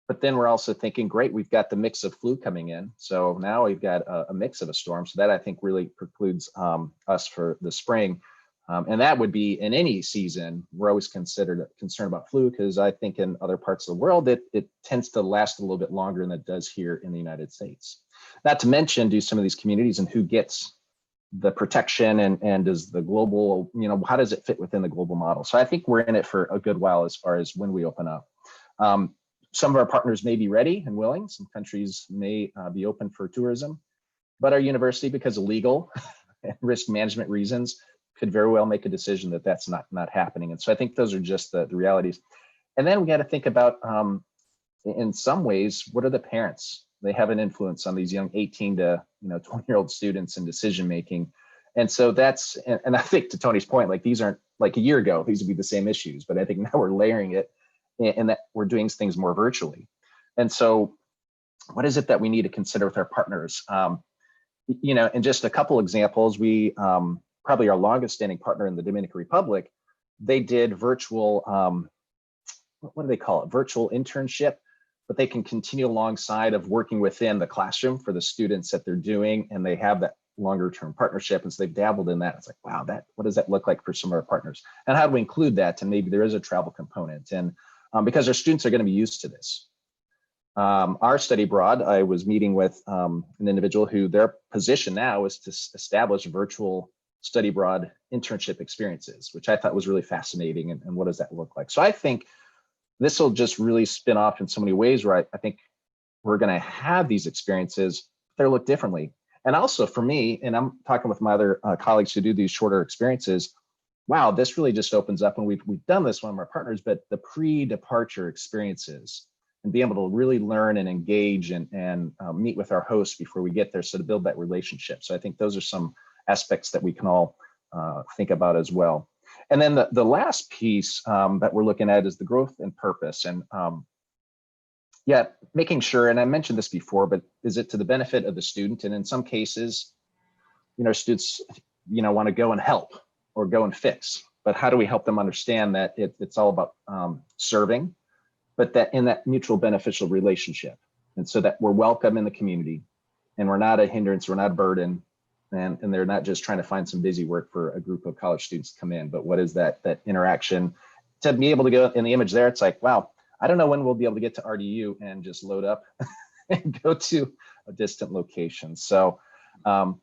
But then we're also thinking, great, we've got the mix of flu coming in. So now we've got a mix of a storm. So that I think really precludes us for the spring. And that would be in any season. We're always concerned about flu, because I think in other parts of the world, it tends to last a little bit longer than it does here in the United States. Not to mention, do some of these communities and who gets the protection and does the global, you know, how does it fit within the global model? So I think we're in it for a good while as far as when we open up. Some of our partners may be ready and willing. Some countries may be open for tourism, but our university, because of legal and risk management reasons, could very well make a decision that that's not happening. And so I think those are just the realities. And then we got to think about, in some ways, what are the parents? They have an influence on these young 18 to 20-year-old students in decision making. And so that's, and I think to Tony's point, like these aren't like a year ago, these would be the same issues, but I think now we're layering it, and that we're doing things more virtually. And so what is it that we need to consider with our partners? And just a couple examples, we probably our longest standing partner in the Dominican Republic, they did virtual, what do they call it? Virtual internship, but they can continue alongside of working within the classroom for the students that they're doing, and they have that longer term partnership. And so they've dabbled in that. It's like, wow, what does that look like for some of our partners? And how do we include that? And maybe there is a travel component. And because our students are going to be used to this. Our study abroad, I was meeting with an individual who their position now is to establish virtual study abroad internship experiences, which I thought was really fascinating. And what does that look like? So I think this will just really spin off in so many ways where I think we're going to have these experiences, but they'll look differently. And also for me, and I'm talking with my other colleagues who do these shorter experiences, wow, this really just opens up, and we've done this with one of our partners, but the pre-departure experiences and be able to really learn and engage and meet with our hosts before we get there, so to build that relationship. So I think those are some aspects that we can all think about as well. And then the last piece that we're looking at is the growth and purpose. And making sure, and I mentioned this before, but is it to the benefit of the student? And in some cases, students, want to go and help or go and fix, but how do we help them understand that it's all about serving, but that in that mutual beneficial relationship, and so that we're welcome in the community and we're not a hindrance, we're not a burden, and they're not just trying to find some busy work for a group of college students to come in, but what is that interaction to be able to go in the image there? It's like, wow, I don't know when we'll be able to get to RDU and just load up and go to a distant location. So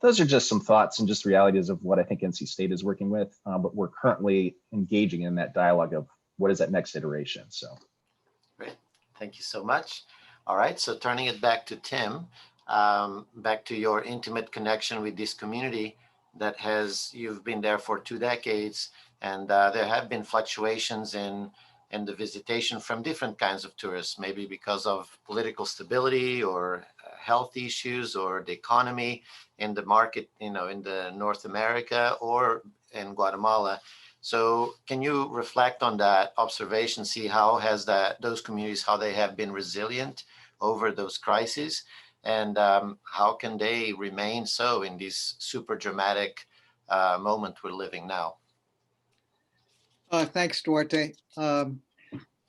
those are just some thoughts and just realities of what I think NC State is working with, but we're currently engaging in that dialogue of what is that next iteration. So great, thank you so much. All right, so turning it back to Tim, back to your intimate connection with this community that you've been there for 2 decades, and there have been fluctuations in the visitation from different kinds of tourists, maybe because of political stability or health issues or the economy in the market, in the North America or in Guatemala. So can you reflect on that observation, see how has those communities, how they have been resilient over those crises, and how can they remain so in this super dramatic moment we're living now? Thanks, Duarte.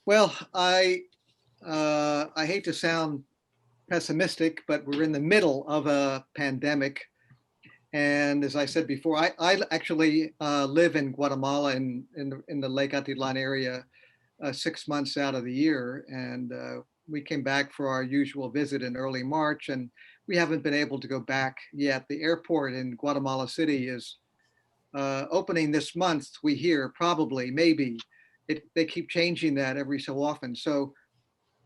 Well, I hate to sound pessimistic, but we're in the middle of a pandemic. And as I said before, I actually live in Guatemala in the Lake Atitlan area 6 months out of the year. And we came back for our usual visit in early March, and we haven't been able to go back yet. The airport in Guatemala City is opening this month, we hear, probably, maybe. They keep changing that every so often. So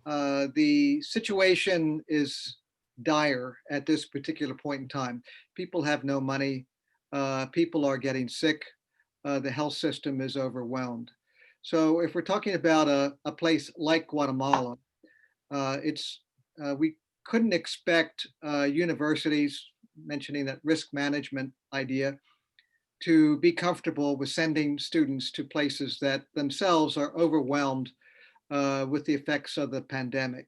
the situation is dire at this particular point in time. People have no money. People are getting sick. The health system is overwhelmed. So if we're talking about a place like Guatemala, we couldn't expect universities, mentioning that risk management idea, to be comfortable with sending students to places that themselves are overwhelmed with the effects of the pandemic.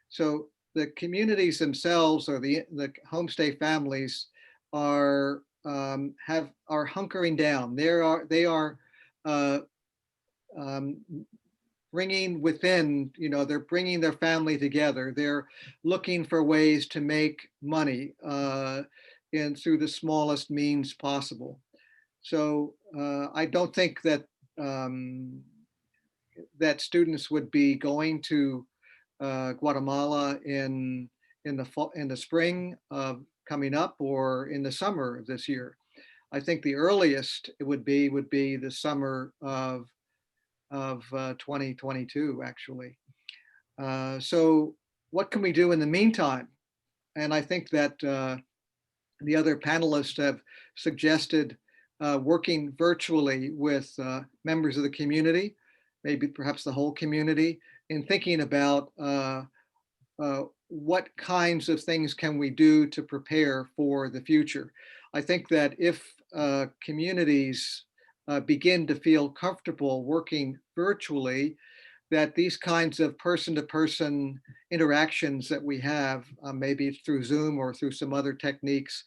So the communities themselves, or the homestay families, are hunkering down. They are bringing within, they're bringing their family together. They're looking for ways to make money and through the smallest means possible. So I don't think that that students would be going to Guatemala in the spring coming up, or in the summer of this year. I think the earliest it would be the summer of 2022, actually. So what can we do in the meantime? And I think that the other panelists have suggested working virtually with members of the community, maybe perhaps the whole community, in thinking about what kinds of things can we do to prepare for the future. I think that if communities begin to feel comfortable working virtually, that these kinds of person-to-person interactions that we have, maybe it's through Zoom or through some other techniques,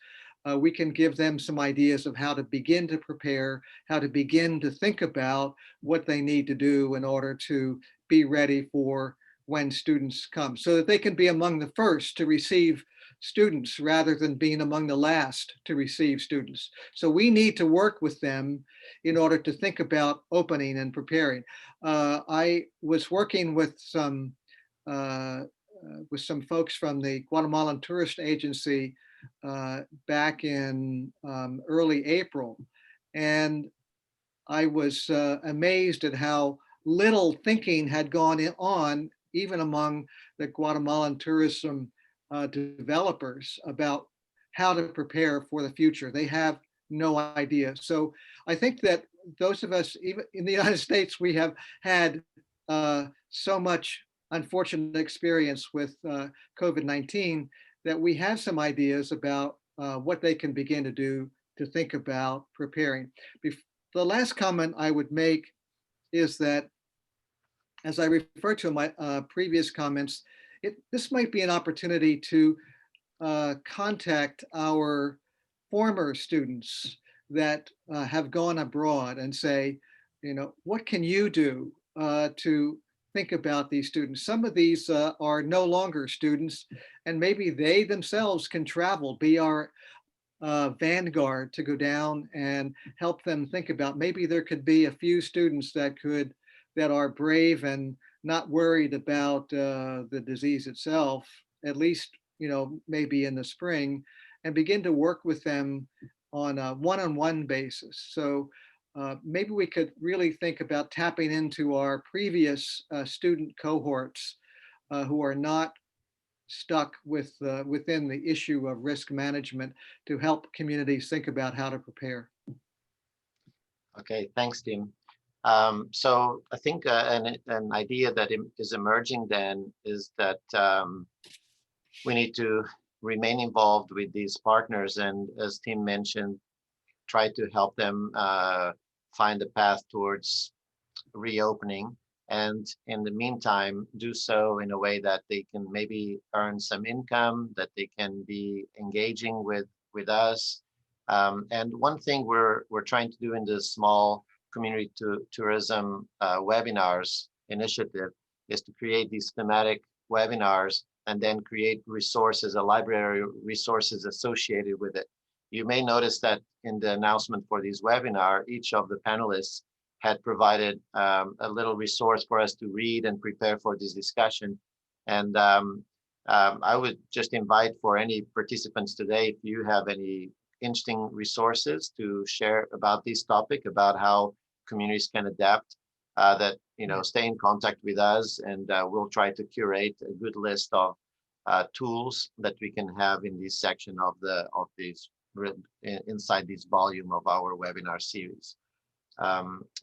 we can give them some ideas of how to begin to prepare, how to begin to think about what they need to do in order to be ready for when students come, so that they can be among the first to receive students rather than being among the last to receive students. So we need to work with them in order to think about opening and preparing. I was working with some folks from the Guatemalan Tourist Agency back in early April, and I was amazed at how little thinking had gone on, even among the Guatemalan tourism developers, about how to prepare for the future. They have no idea. So I think that those of us, even in the United States, we have had so much unfortunate experience with COVID-19 that we have some ideas about what they can begin to do to think about preparing. The last comment I would make is that, as I referred to in my previous comments, this might be an opportunity to contact our former students that have gone abroad and say, what can you do to think about these students? Some of these are no longer students, and maybe they themselves can travel, be our vanguard to go down and help them think about, maybe there could be a few students that are brave and not worried about the disease itself, at least, maybe in the spring, and begin to work with them on a one-on-one basis. So maybe we could really think about tapping into our previous student cohorts who are not stuck within the issue of risk management, to help communities think about how to prepare. Okay, thanks, Tim. So I think an idea that is emerging then is that we need to remain involved with these partners, and as Tim mentioned, try to help them find a path towards reopening, and in the meantime do so in a way that they can maybe earn some income, that they can be engaging with us. And one thing we're trying to do in the small community tourism webinars initiative is to create these thematic webinars and then create resources, a library resources associated with it. You may notice that in the announcement for these webinar, each of the panelists had provided a little resource for us to read and prepare for this discussion. And I would just invite for any participants today, if you have any interesting resources to share about this topic, about how communities can adapt, that, stay in contact with us, and we'll try to curate a good list of tools that we can have in this section of these inside this volume of our webinar series.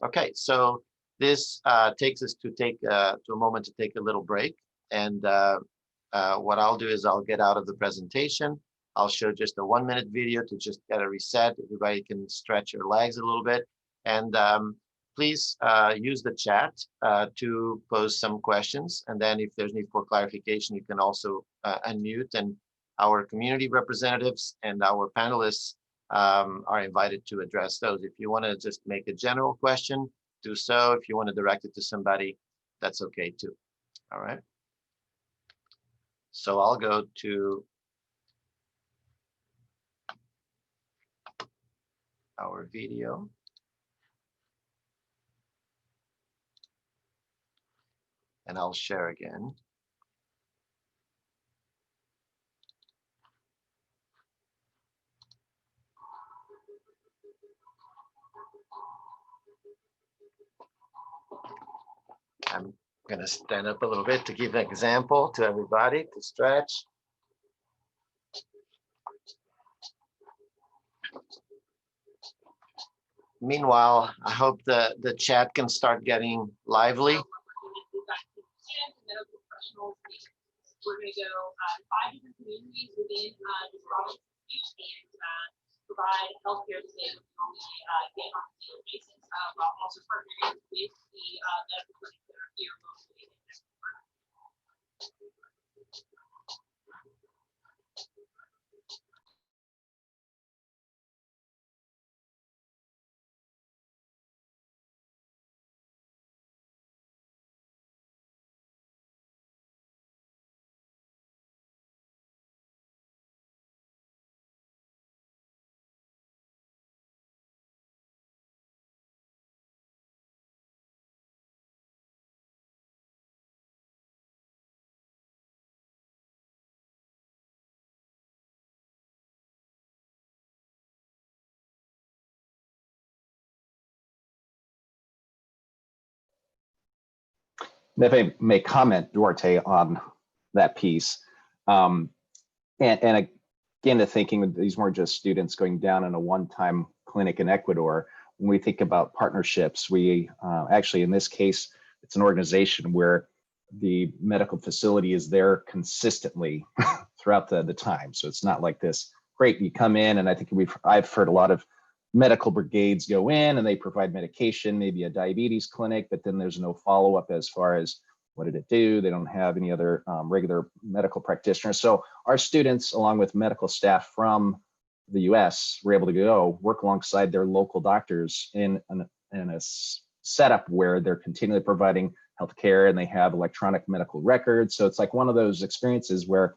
Okay, so this takes us to a moment to take a little break, and what I'll do is I'll get out of the presentation. I'll show just a 1-minute video to just get a reset. Everybody can stretch your legs a little bit, and please use the chat to pose some questions. And then if there's need for clarification, you can also unmute, and our community representatives and our panelists are invited to address those. If you want to just make a general question, do so. If you want to direct it to somebody, that's okay too. All right. So I'll go to our video. And I'll share again. I'm going to stand up a little bit to give an example to everybody to stretch. Meanwhile, I hope the chat can start getting lively. We're going to go 5 different communities within this province and provide healthcare that they would normally get on a daily basis, while also partnering with the medical clinics that are here locally. If I may comment, Duarte, on that piece, and again, to thinking these weren't just students going down in a one-time clinic in Ecuador. When we think about partnerships, we actually, in this case, it's an organization where the medical facility is there consistently throughout the time. So it's not like this, great, you come in, and I think I've heard a lot of medical brigades go in and they provide medication, maybe a diabetes clinic, but then there's no follow-up as far as what did it do? They don't have any other regular medical practitioners. So our students, along with medical staff from the US, were able to go work alongside their local doctors in a setup where they're continually providing healthcare, and they have electronic medical records. So it's like one of those experiences where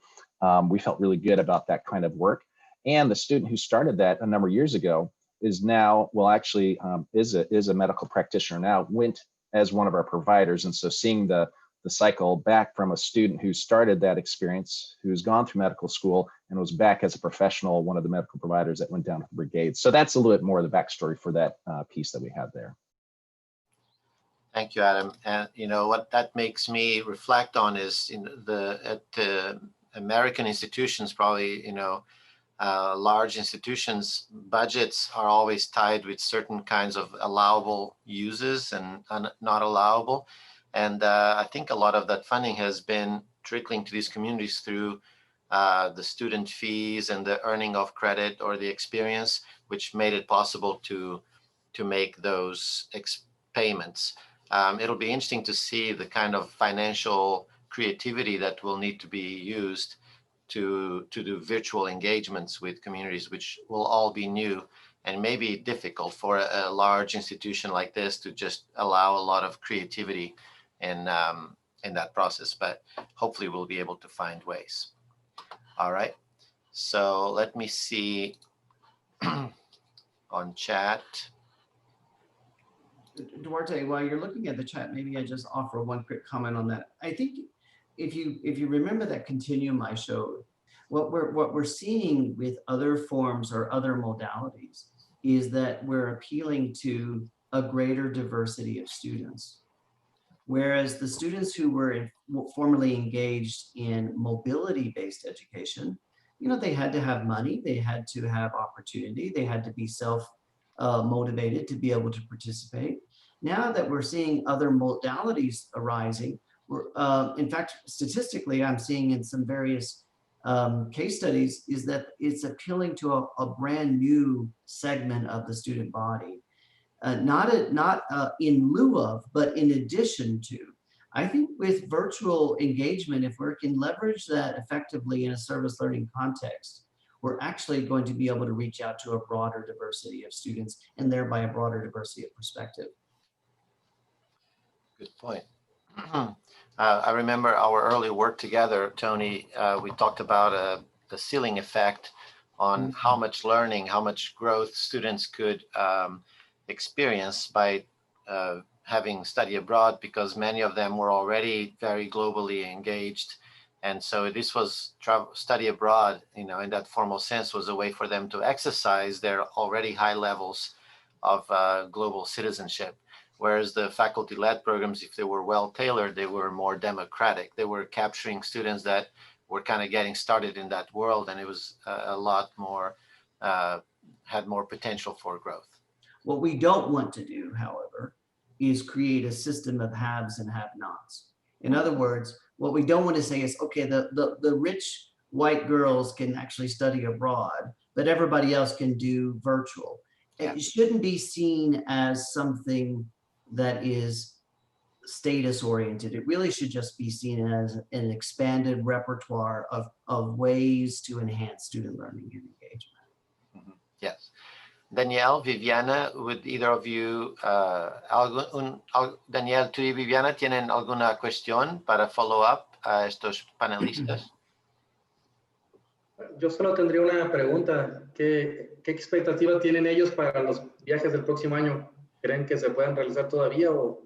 we felt really good about that kind of work. And the student who started that a number of years ago is now, well, actually is a medical practitioner now, went as one of our providers. And so seeing the cycle back from a student who started that experience, who's gone through medical school and was back as a professional, one of the medical providers that went down to the brigade. So that's a little bit more of the backstory for that piece that we have there. Thank you, Adam. And what that makes me reflect on is at the American institutions, probably, large institutions, budgets are always tied with certain kinds of allowable uses and not allowable. And I think a lot of that funding has been trickling to these communities through the student fees and the earning of credit or the experience, which made it possible to make those payments. It'll be interesting to see the kind of financial creativity that will need to be used to do virtual engagements with communities, which will all be new and maybe difficult for a large institution like this to just allow a lot of creativity in that process, but hopefully we'll be able to find ways. All right, so let me see on chat. Duarte, while you're looking at the chat, maybe I just offer one quick comment on that. I think if you remember that continuum I showed, what we're seeing with other forms or other modalities is that we're appealing to a greater diversity of students. Whereas the students who were formerly engaged in mobility-based education, you know, they had to have money, they had to have opportunity, they had to be motivated to be able to participate. Now that we're seeing other modalities arising, in fact, statistically, I'm seeing in some various case studies is that it's appealing to a brand new segment of the student body. Not in lieu of, but in addition to. I think with virtual engagement, if we can leverage that effectively in a service learning context, we're actually going to be able to reach out to a broader diversity of students and thereby a broader diversity of perspective. Good point. I remember our early work together, Tony. We talked about the ceiling effect on how much learning, how much growth students could experience by having study abroad, because many of them were already very globally engaged. And so this was study abroad, you know, in that formal sense, was a way for them to exercise their already high levels of global citizenship. Whereas the faculty-led programs, if they were well tailored, they were more democratic. They were capturing students that were kind of getting started in that world, and it was a lot more, had more potential for growth. What we don't want to do, however, is create a system of haves and have-nots. In other words, what we don't want to say is, okay, the rich white girls can actually study abroad, but everybody else can do virtual. It shouldn't be seen as something that is status oriented. It really should just be seen as an expanded repertoire of ways to enhance student learning and engagement. Yes. Danielle, Viviana, would either of you, Danielle, tú y Viviana, ¿tienen alguna cuestión para follow up a estos panelistas? Yo solo tendría una pregunta. ¿Qué expectativa tienen ellos para los viajes del próximo año? ¿Creen que se puedan realizar todavía o?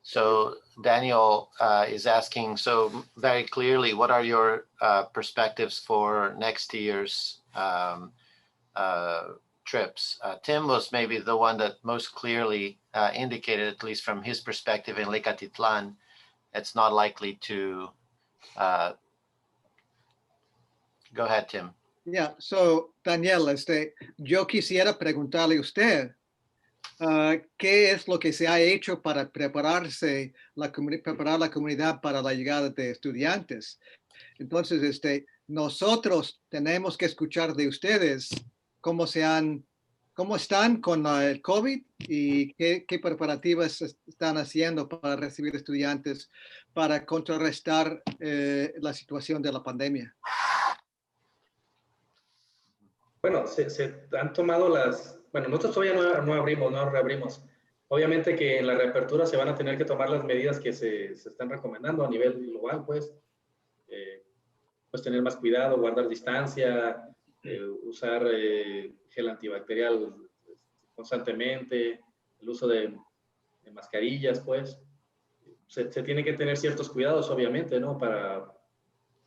So Daniel is asking, so very clearly, what are your perspectives for next year's trips? Tim was maybe the one that most clearly indicated, at least from his perspective in Lecatitlan, it's not likely to. Go ahead, Tim. Yeah, so Daniel, yo quisiera preguntarle a usted, ¿qué es lo que se ha hecho para preparar la comunidad para la llegada de estudiantes? Entonces, nosotros tenemos que escuchar de ustedes cómo están con el COVID y qué preparativas están haciendo para recibir estudiantes para contrarrestar la situación de la pandemia. Bueno, se han tomado bueno, nosotros todavía no reabrimos. Obviamente que en la reapertura se van a tener que tomar las medidas que se están recomendando a nivel global, pues tener más cuidado, guardar distancia, usar gel antibacterial constantemente, el uso de mascarillas, pues. Se tiene que tener ciertos cuidados, obviamente, ¿no?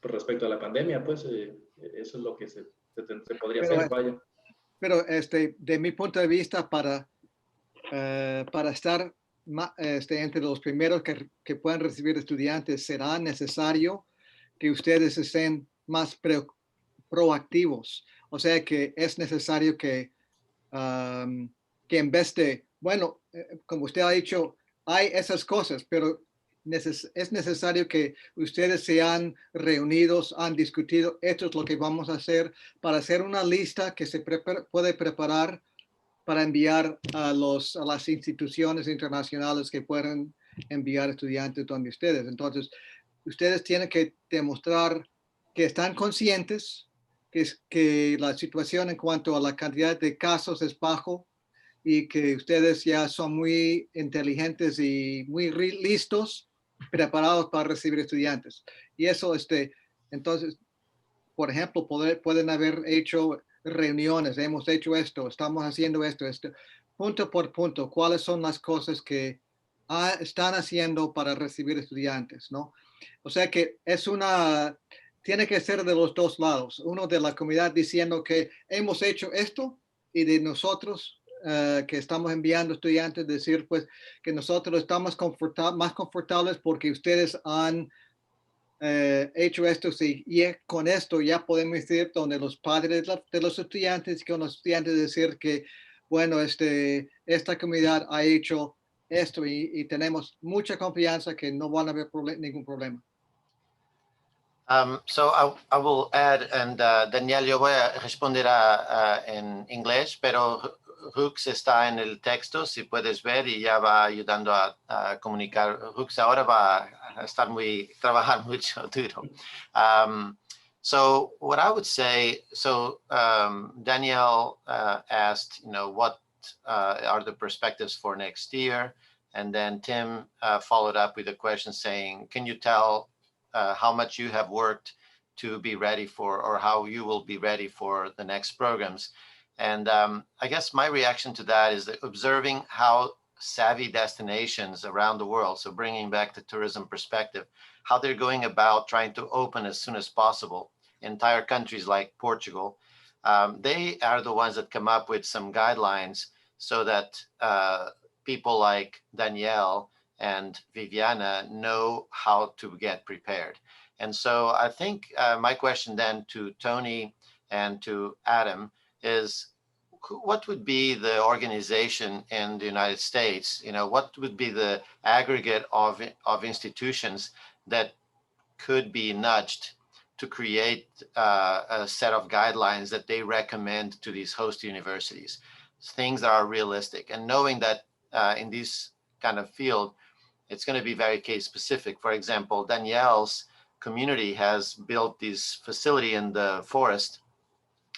Respecto a la pandemia, pues, eso es lo que se podría hacer, vaya. Pero de mi punto de vista, para estar entre los primeros que puedan recibir estudiantes, será necesario que ustedes estén más proactivos. O sea que es necesario que en vez de, bueno, como usted ha dicho, hay esas cosas, pero es necesario que ustedes se han reunidos, han discutido, esto es lo que vamos a hacer, para hacer una lista que se puede preparar para enviar a las instituciones internacionales que puedan enviar estudiantes donde ustedes. Entonces, ustedes tienen que demostrar que están conscientes que la situación en cuanto a la cantidad de casos es bajo, y que ustedes ya son muy inteligentes y muy listos, preparados para recibir estudiantes. Y eso, entonces, por ejemplo, pueden haber hecho reuniones, hemos hecho esto, estamos haciendo esto, punto por punto, cuáles son las cosas que están haciendo para recibir estudiantes, ¿no? O sea que tiene que ser de los dos lados, uno de la comunidad diciendo que hemos hecho esto y de nosotros que estamos enviando estudiantes decir pues que nosotros estamos más confortables porque ustedes han hecho esto, sí, y con esto ya podemos decir donde los padres de los estudiantes y con los estudiantes decir que, bueno, esta comunidad ha hecho esto y tenemos mucha confianza que no van a haber ningún problema. So I will add, and Daniel, yo voy a responder en inglés, pero Hooks está en el texto, si puedes ver, y ya va ayudando a comunicar. Hooks ahora va a trabajar mucho duro. So what I would say, Daniel asked, what are the perspectives for next year? And then Tim followed up with a question saying, can you tell how much you have worked to be ready for, or how you will be ready for the next programs? And I guess my reaction to that is that observing how savvy destinations around the world, so bringing back the tourism perspective, how they're going about trying to open as soon as possible. Entire countries like Portugal, they are the ones that come up with some guidelines so that people like Danielle and Viviana know how to get prepared. And so I think my question then to Tony and to Adam is, what would be the organization in the United States? What would be the aggregate of institutions that could be nudged to create a set of guidelines that they recommend to these host universities, things that are realistic, and knowing that in this kind of field, it's going to be very case specific. For example, Danielle's community has built this facility in the forest,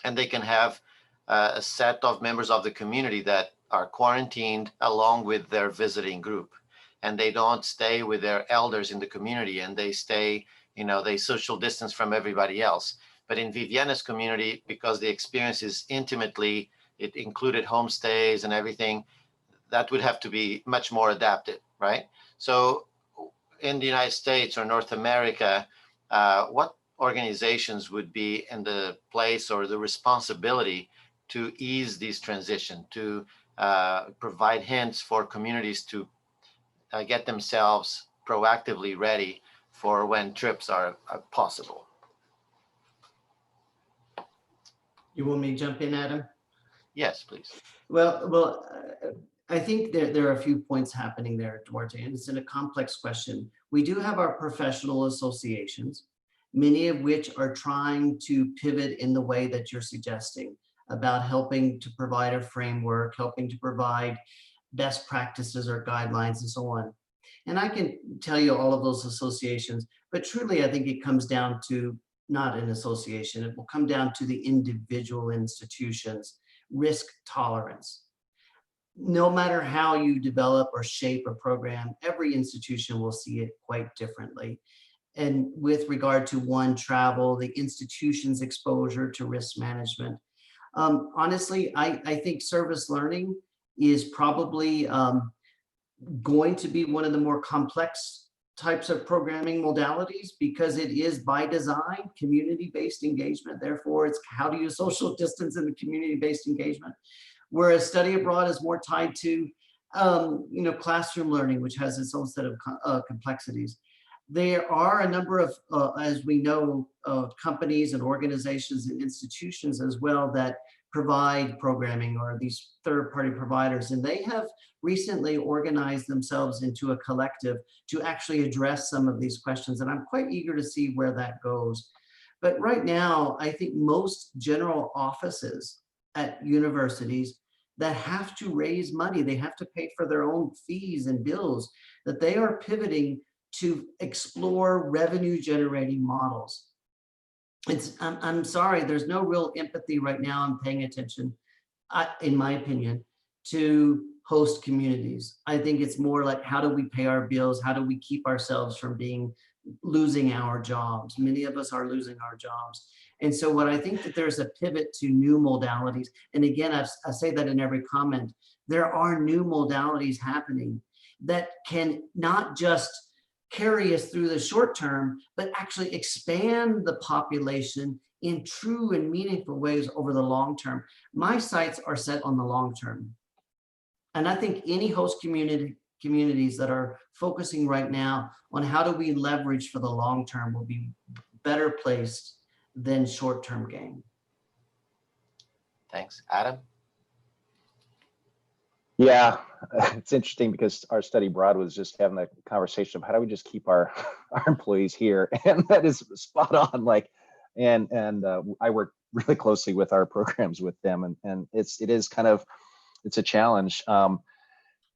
and they can have a set of members of the community that are quarantined along with their visiting group, and they don't stay with their elders in the community, and they stay, they social distance from everybody else. But in Viviana's community, because the experience is intimately, it included homestays and everything, that would have to be much more adapted, right? So in the United States or North America, what organizations would be in the place or the responsibility to ease this transition, to provide hints for communities to get themselves proactively ready for when trips are possible? You want me to jump in, Adam? Yes, please. Well, I think there are a few points happening there, Duarte, and it's in a complex question. We do have our professional associations, many of which are trying to pivot in the way that you're suggesting, about helping to provide a framework, helping to provide best practices or guidelines and so on. And I can tell you all of those associations, but truly I think it comes down to not an association. It will come down to the individual institutions' risk tolerance. No matter how you develop or shape a program, every institution will see it quite differently. And with regard to travel, the institution's exposure to risk management, honestly, I think service learning is probably going to be one of the more complex types of programming modalities, because it is by design community-based engagement. Therefore, it's how do you social distance in the community-based engagement, whereas study abroad is more tied to classroom learning, which has its own set of complexities. There are a number of, as we know, companies and organizations and institutions as well that provide programming, or these third-party providers, and they have recently organized themselves into a collective to actually address some of these questions, and I'm quite eager to see where that goes. But right now, I think most general offices at universities that have to raise money, they have to pay for their own fees and bills, that they are pivoting to explore revenue generating models. I'm sorry, there's no real empathy right now and paying attention, in my opinion, to host communities. I think it's more like, how do we pay our bills? How do we keep ourselves from losing our jobs? Many of us are losing our jobs. And so what I think that there's a pivot to new modalities. And again, I say that in every comment, there are new modalities happening that can not just carry us through the short term, but actually expand the population in true and meaningful ways over the long term. My sights are set on the long term. And I think any host communities that are focusing right now on how do we leverage for the long term will be better placed than short-term gain. Thanks. Adam? Yeah, it's interesting because our study abroad was just having a conversation of how do we just keep our employees here, and that is spot on. Like, and I work really closely with our programs with them, and it is kind of, it's a challenge.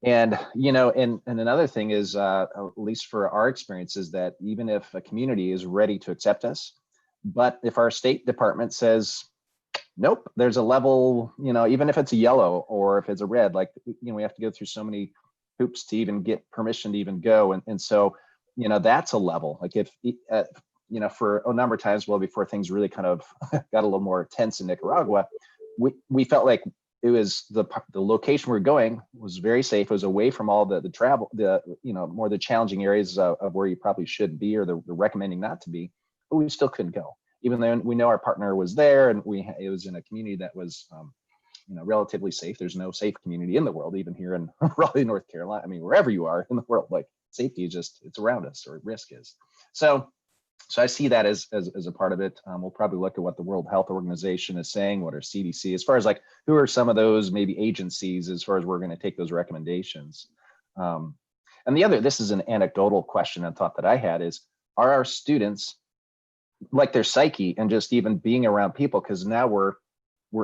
And you know, and another thing is, at least for our experience, is that even if a community is ready to accept us, but if our State Department says, nope, there's a level, you know, even if it's a yellow or if it's a red, like, you know, we have to go through so many hoops to even get permission to even go. And so, you know, that's a level. Like if, you know, for a number of times, well, before things really kind of got a little more tense in Nicaragua, we felt like it was the location we're going was very safe. It was away from all the travel, you know, more the challenging areas of where you probably should be, or the recommending not to be, but we still couldn't go. Even though we know our partner was there, and it was in a community that was, you know, relatively safe. There's no safe community in the world, even here in Raleigh, North Carolina. I mean, wherever you are in the world, like safety is just, it's around us, or risk is. So I see that as a part of it. We'll probably look at what the World Health Organization is saying, what our CDC, as far as like, who are some of those maybe agencies as far as we're going to take those recommendations. And the other, this is an anecdotal question and thought that I had is, are our students, like their psyche and just even being around people, because now we're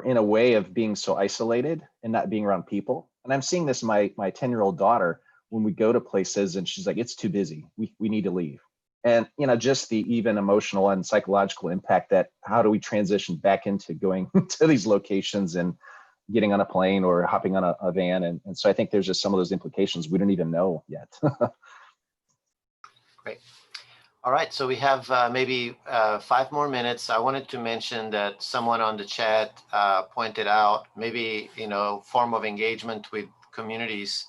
in a way of being so isolated and not being around people. And I'm seeing this in my 10-year-old daughter when we go to places and she's like, it's too busy, we need to leave. And you know, just the even emotional and psychological impact that, how do we transition back into going to these locations and getting on a plane or hopping on a van, and so I think there's just some of those implications we don't even know yet. Great. All right, so we have maybe 5 more minutes. I wanted to mention that someone on the chat pointed out maybe, you know, form of engagement with communities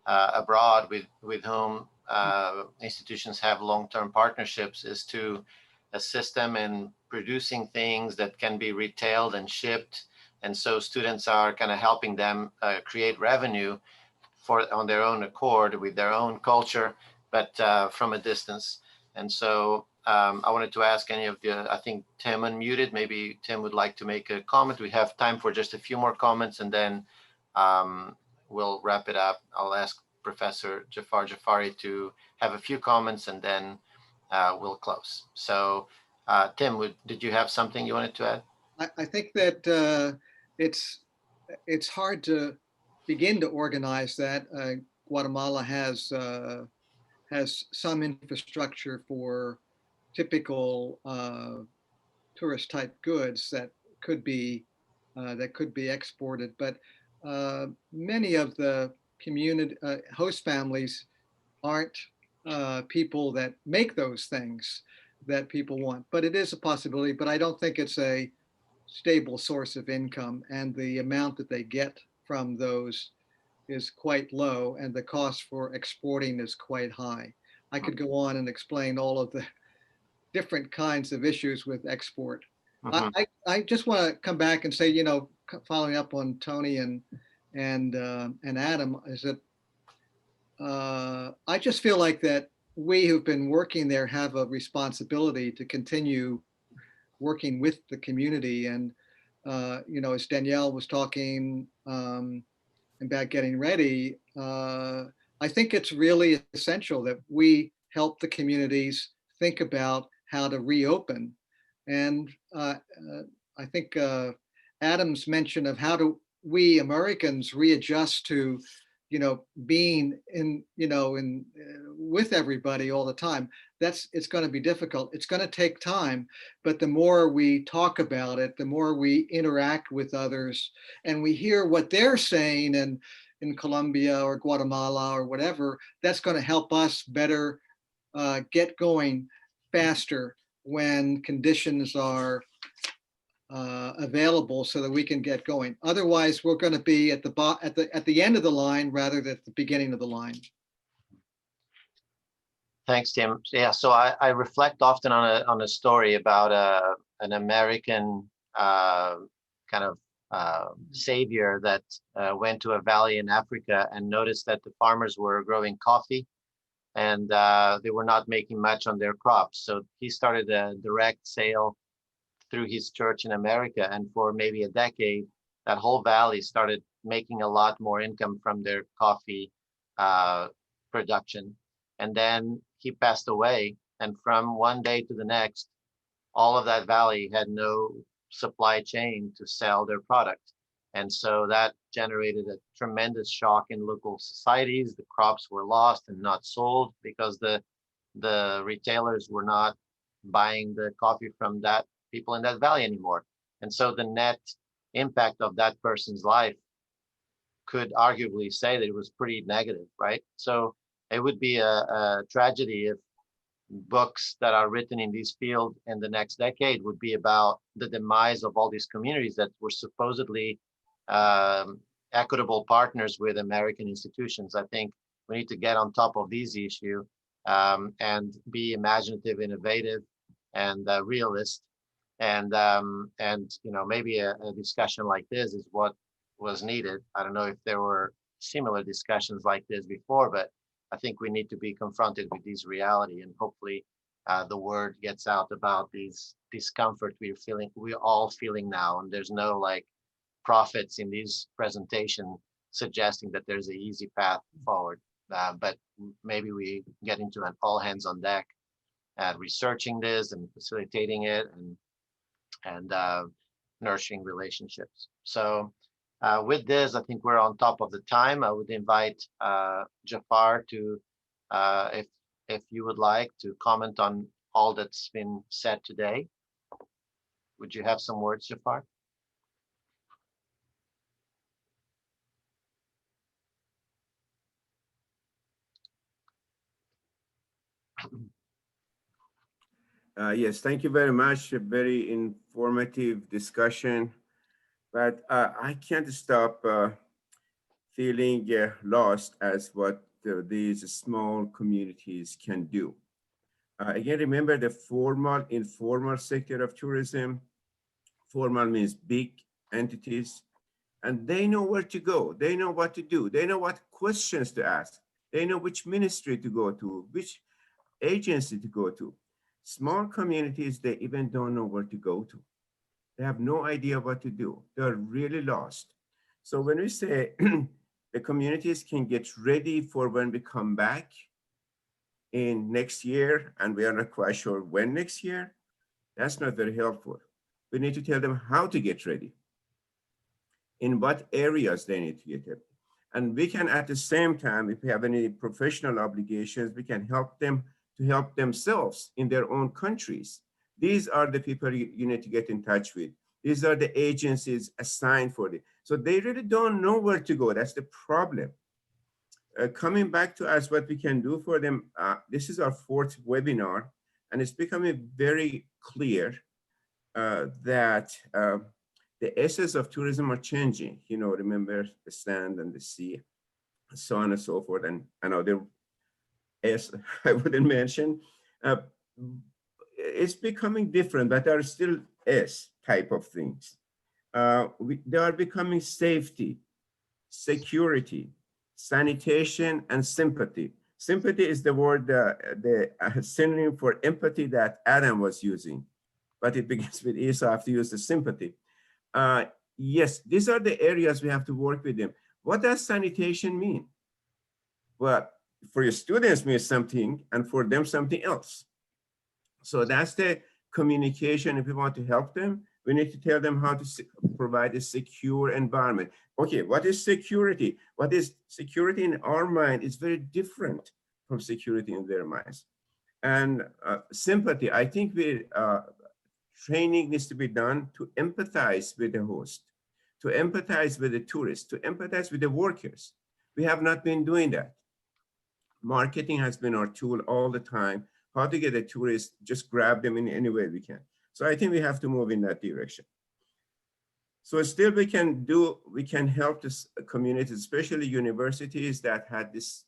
abroad with whom institutions have long-term partnerships is to assist them in producing things that can be retailed and shipped. And so students are kind of helping them create revenue on their own accord with their own culture, but from a distance. And so I wanted to ask any of I think Tim unmuted, maybe Tim would like to make a comment. We have time for just a few more comments, and then we'll wrap it up. I'll ask Professor Jafar Jafari to have a few comments, and then we'll close. So Tim, did you have something you wanted to add? I think that it's hard to begin to organize that. Guatemala has some infrastructure for typical tourist type goods that could be exported, but many of the community host families aren't people that make those things that people want. But it is a possibility, but I don't think it's a stable source of income, and the amount that they get from those is quite low, and the cost for exporting is quite high. I could go on and explain all of the different kinds of issues with export. I just want to come back and say, you know, following up on Tony and Adam, is that I just feel like that we who've been working there have a responsibility to continue working with the community. And you know, as Danielle was talking about getting ready, I think it's really essential that we help the communities think about how to reopen. And I think Adam's mention of how do we Americans readjust to, being in, with everybody all the time, it's going to be difficult. It's going to take time, but the more we talk about it, the more we interact with others and we hear what they're saying in Colombia or Guatemala or whatever, that's going to help us better get going faster when conditions are available so that we can get going. Otherwise, we're going to be at the end of the line rather than at the beginning of the line. Thanks, Tim. Yeah, so I reflect often on a story about an American kind of savior that went to a valley in Africa and noticed that the farmers were growing coffee and they were not making much on their crops. So he started a direct sale through his church in America, and for maybe a decade, that whole valley started making a lot more income from their coffee production. And then he passed away, and from one day to the next, all of that valley had no supply chain to sell their product. And so that generated a tremendous shock in local societies. The crops were lost and not sold because the retailers were not buying the coffee from that people in that valley anymore. And so the net impact of that person's life could arguably say that it was pretty negative, right? So it would be a tragedy if books that are written in this field in the next decade would be about the demise of all these communities that were supposedly equitable partners with American institutions. I think we need to get on top of these issues and be imaginative, innovative, and realist. And maybe a discussion like this is what was needed. I don't know if there were similar discussions like this before, but I think we need to be confronted with this reality, and hopefully the word gets out about these discomfort we're all feeling now. And there's no like prophets in this presentation suggesting that there's an easy path forward. But maybe we get into an all hands on deck at researching this and facilitating it and nurturing relationships. So with this, I think we're on top of the time. I would invite Jafar to, if you would like to comment on all that's been said today. Would you have some words, Jafar? Yes, thank you very much. A very informative discussion, but I can't stop feeling lost as what these small communities can do. Again, remember the formal, informal sector of tourism. Formal means big entities, and they know where to go. They know what to do. They know what questions to ask. They know which ministry to go to, which agency to go to. Small communities, they even don't know where to go to. They have no idea what to do. They're really lost. So when we say the communities can get ready for when we come back in next year, and we are not quite sure when next year, that's not very helpful. We need to tell them how to get ready, in what areas they need to get ready. And we can, at the same time, if we have any professional obligations, we can help them to help themselves in their own countries. These are the people you need to get in touch with. These are the agencies assigned for it. So they really don't know where to go. That's the problem. Coming back to us, what we can do for them, this is our 4th webinar, and it's becoming very clear that the essence of tourism are changing. Remember the sand and the sea, so on and so forth, and another S I wouldn't mention. It's becoming different, but there are still S type of things. They are becoming safety, security, sanitation, and sympathy. Sympathy is the word, the synonym for empathy that Adam was using, but it begins with E, so I have to use the sympathy. Yes, these are the areas we have to work with them. What does sanitation mean? Well, for your students means something, and for them something else. So that's the communication. If we want to help them, We need to tell them how to provide a secure environment. Okay, what is security? What is security in our mind is very different from security in their minds. And sympathy, I think training needs to be done to empathize with the host, to empathize with the tourists, to empathize with the workers. We have not been doing that. Marketing has been our tool all the time. How to get a tourist, just grab them in any way we can. So I think we have to move in that direction. So still we can help this community, especially universities that had this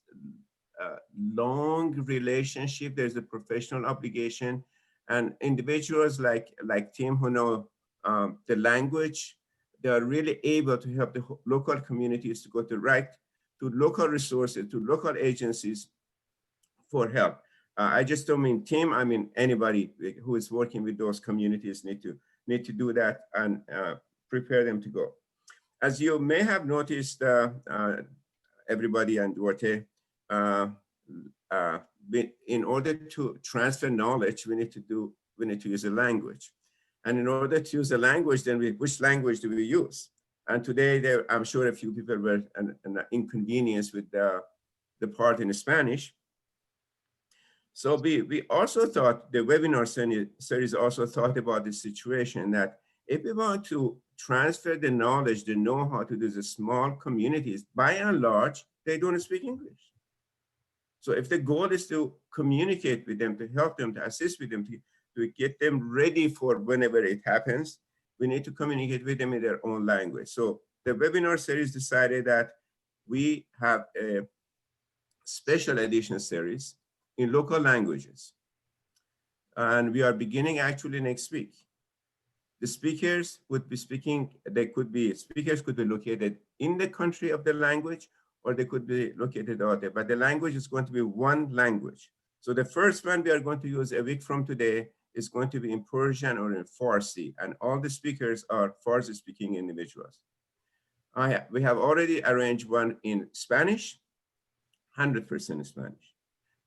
long relationship. There's a professional obligation, and individuals like Tim who know the language, they are really able to help the local communities to go to local resources, to local agencies for help. I just don't mean Tim, I mean anybody who is working with those communities need to do that and prepare them to go. As you may have noticed, everybody and Duarte, in order to transfer knowledge, we need to use a language. And in order to use a language, then which language do we use? And today, I'm sure a few people were an inconvenience with the part in Spanish. So we also thought, the webinar series also thought about the situation that if we want to transfer the knowledge, the know-how to these small communities, by and large, they don't speak English. So if the goal is to communicate with them, to help them, to assist with them, to get them ready for whenever it happens, we need to communicate with them in their own language. So the webinar series decided that we have a special edition series in local languages. And we are beginning actually next week. The speakers would be speaking, speakers could be located in the country of the language, or they could be located out there, but the language is going to be one language. So the first one we are going to use a week from today is going to be in Persian or in Farsi, and all the speakers are Farsi speaking individuals. We have already arranged one in Spanish, 100% Spanish.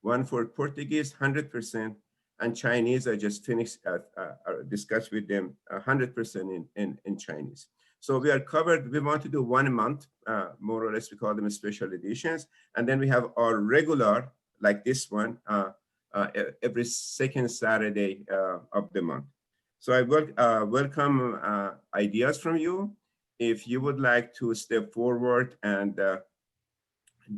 One for Portuguese, 100%, and Chinese, I just finished, discussed with them, 100% in Chinese. So we are covered, we want to do 1 a month, more or less, we call them special editions. And then we have our regular, like this one, every second Saturday of the month. So I welcome ideas from you. If you would like to step forward and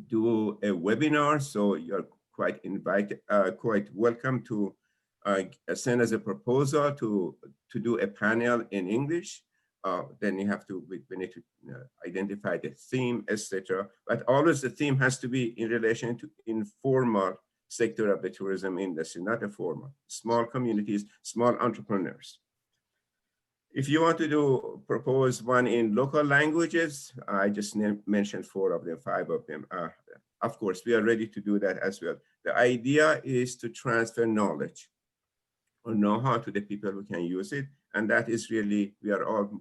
do a webinar, so you're quite invited, quite welcome to send us a proposal to do a panel in English. Then you have to, we need to identify the theme, etc. But always the theme has to be in relation to informal sector of the tourism industry, not a formal. Small communities, small entrepreneurs. If you want to propose one in local languages, I just mentioned 4 of them, 5 of them. Of course, we are ready to do that as well. The idea is to transfer knowledge or know-how to the people who can use it. And that is really,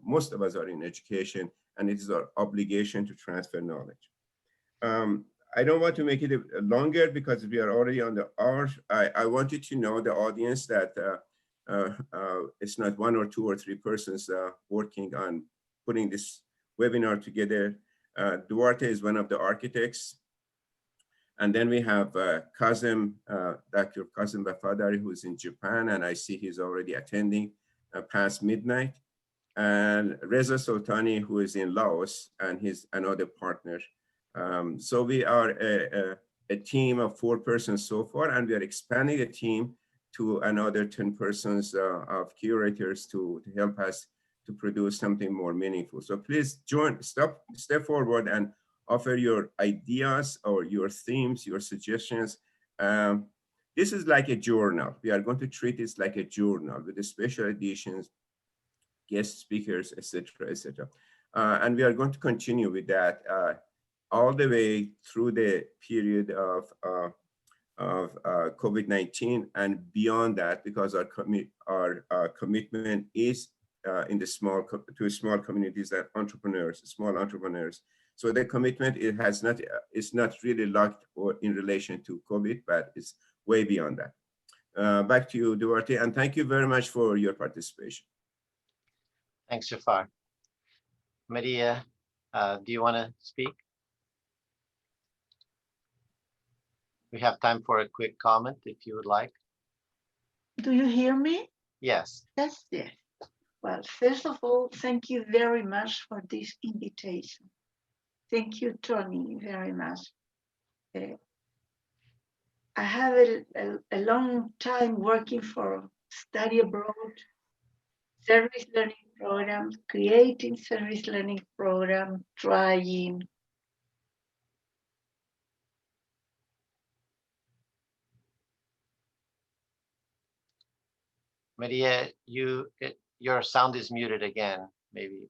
most of us are in education, and it is our obligation to transfer knowledge. I don't want to make it longer because we are already on the hour. I wanted to know the audience that it's not 1 or 2 or 3 persons working on putting this webinar together. Duarte is one of the architects. And then we have Kazem, Dr. Kazem Vafadari, who's in Japan, and I see he's already attending past midnight. And Reza Sultani, who is in Laos, and he's another partner. So we are a team of 4 persons so far, and we are expanding the team to another 10 persons of curators to help us to produce something more meaningful. So please step forward and offer your ideas or your themes, your suggestions. This is like a journal. We are going to treat this like a journal with the special editions, guest speakers, etc., etc. And we are going to continue with that all the way through the period of COVID-19 and beyond that, because our commitment is in the small communities that small entrepreneurs. So the commitment is not really locked or in relation to COVID, but it's way beyond that. Back to you, Duarte, and thank you very much for your participation. Thanks, Jafar. Maria, do you want to speak? We have time for a quick comment if you would like. Do you hear me? Yes. Yes, yes. Well, first of all, thank you very much for this invitation. Thank you, Tony, very much. I have a long time working for study abroad, service learning programs, creating service learning program, trying. Maria, your sound is muted again, maybe.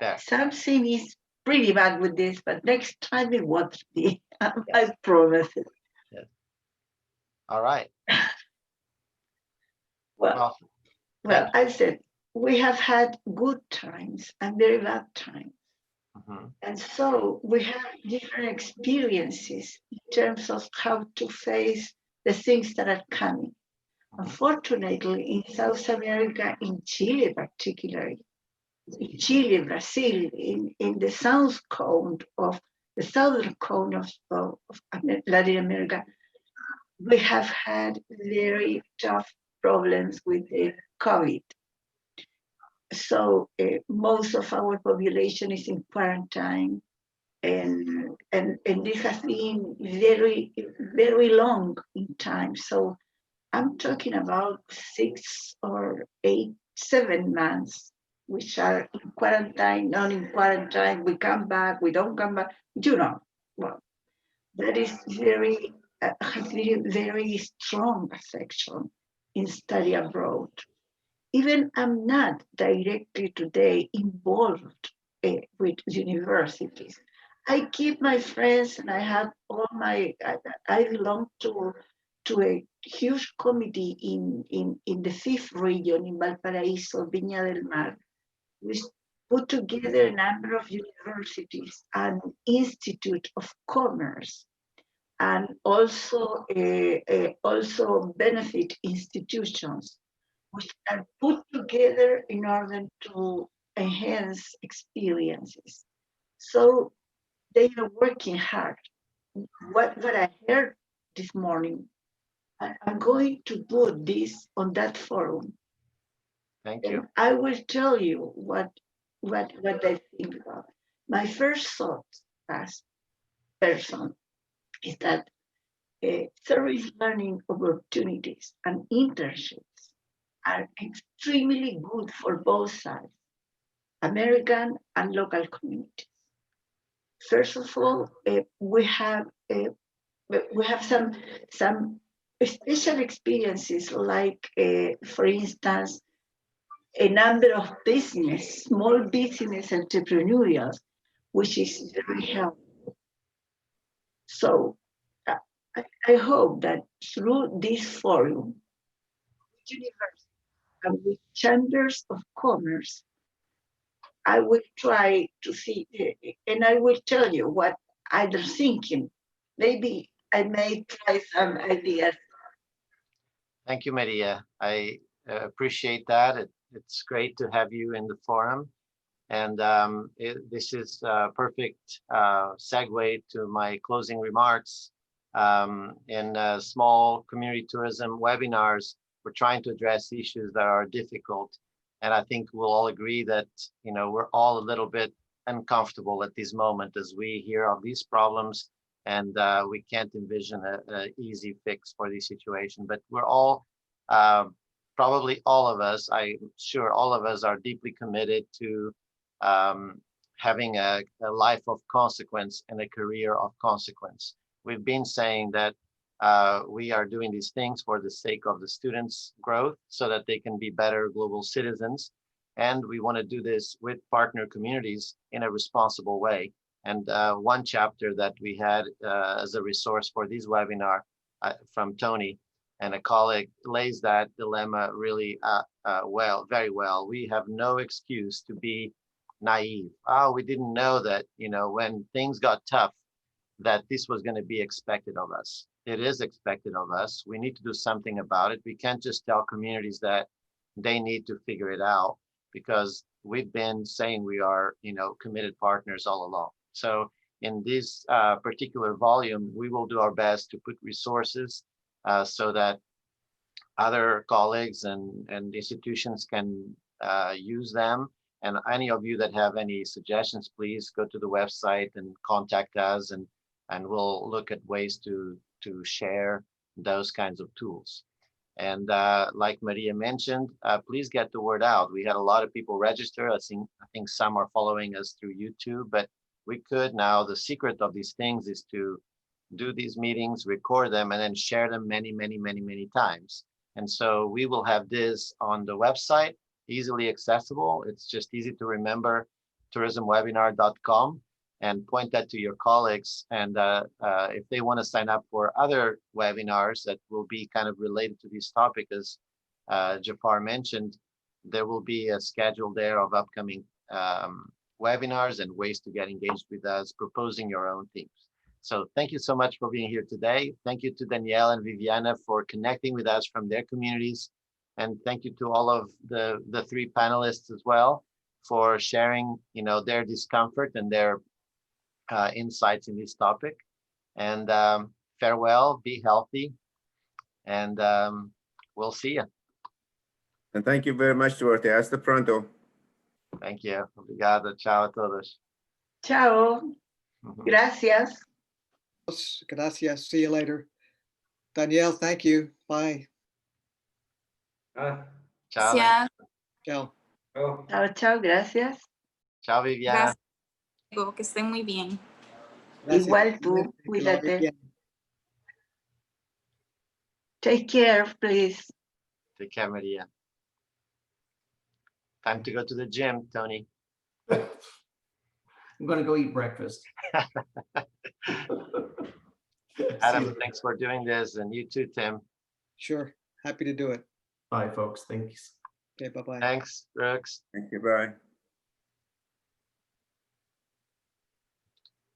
There. Something is pretty bad with this, but next time it won't be. I promise it. Yes. All right. Well, I said, we have had good times and very bad times. And so we have different experiences in terms of how to face the things that are coming. Unfortunately, in South America, in Chile particularly, in Chile, Brazil, in the southern cone of Latin America, we have had very tough problems with the COVID. So most of our population is in quarantine, and this has been very, very long in time. So I'm talking about 6 or 8, 7 months, which are in quarantine, not in quarantine. We come back, we don't come back. Well, that is very has been very strong affection in study abroad. Even I'm not directly today involved with universities. I keep my friends, and I have all my. I belong to a huge committee in the 5th region in Valparaíso, Viña del Mar. We put together a number of universities and Institute of Commerce, and also benefit institutions, which are put together in order to enhance experiences. So they are working hard. What I heard this morning, I'm going to put this on that forum. Thank you. And I will tell you what I think about. My first thought as person is that service learning opportunities and internships are extremely good for both sides, American and local communities. First of all, we have some special experiences, like, for instance, a number of small business entrepreneurials, which is very helpful. So I hope that through this forum, university and with chambers of commerce, I will try to see, and I will tell you what I'm thinking. Maybe I may try some ideas. Thank you, Maria. I appreciate that. It's great to have you in the forum. And this is a perfect segue to my closing remarks. In small community tourism webinars, we're trying to address issues that are difficult. And I think we'll all agree that, we're all a little bit uncomfortable at this moment as we hear of these problems, and we can't envision an easy fix for this situation. But we're all, probably all of us, I'm sure all of us are deeply committed to having a life of consequence and a career of consequence. We've been saying that we are doing these things for the sake of the students' growth so that they can be better global citizens. And we want to do this with partner communities in a responsible way. And one chapter that we had as a resource for this webinar from Tony and a colleague lays that dilemma really very well. We have no excuse to be naive. We didn't know that, when things got tough, that this was going to be expected of us. It is expected of us. We need to do something about it. We can't just tell communities that they need to figure it out, because we've been saying we are, committed partners all along. So in this particular volume, we will do our best to put resources so that other colleagues and institutions can use them. And any of you that have any suggestions, please go to the website and contact us, and we'll look at ways to share those kinds of tools. And like Maria mentioned, please get the word out. We had a lot of people register. I think some are following us through YouTube, but we could now, the secret of these things is to do these meetings, record them, and then share them many, many, many, many times. And so we will have this on the website, easily accessible. It's just easy to remember, tourismwebinar.com, and point that to your colleagues. And if they want to sign up for other webinars that will be kind of related to this topic, as Jafar mentioned, there will be a schedule there of upcoming webinars and ways to get engaged with us, proposing your own themes. So thank you so much for being here today. Thank you to Danielle and Viviana for connecting with us from their communities. And thank you to all of the three panelists as well for sharing, their discomfort and their insights in this topic. And farewell, be healthy, and we'll see you. And thank you very much, Duarte. Hasta pronto. Thank you. Obrigado. Ciao a todos. Ciao. Gracias. Gracias. See you later. Danielle, thank you. Bye. Ciao. Gracias. Ciao. Oh. Chao, chao. Gracias. Ciao, Viviana. Gracias. Que estén muy bien. Gracias. Igual tú, Que lo hagas cuídate. bien. Take care, please. Take care, Maria. Time to go to the gym, Tony. I'm gonna go eat breakfast. Adam, thanks for doing this, and you too, Tim. Sure. Happy to do it. Bye, folks. Thanks. Okay, bye-bye. Thanks, Brooks. Thank you. Bye.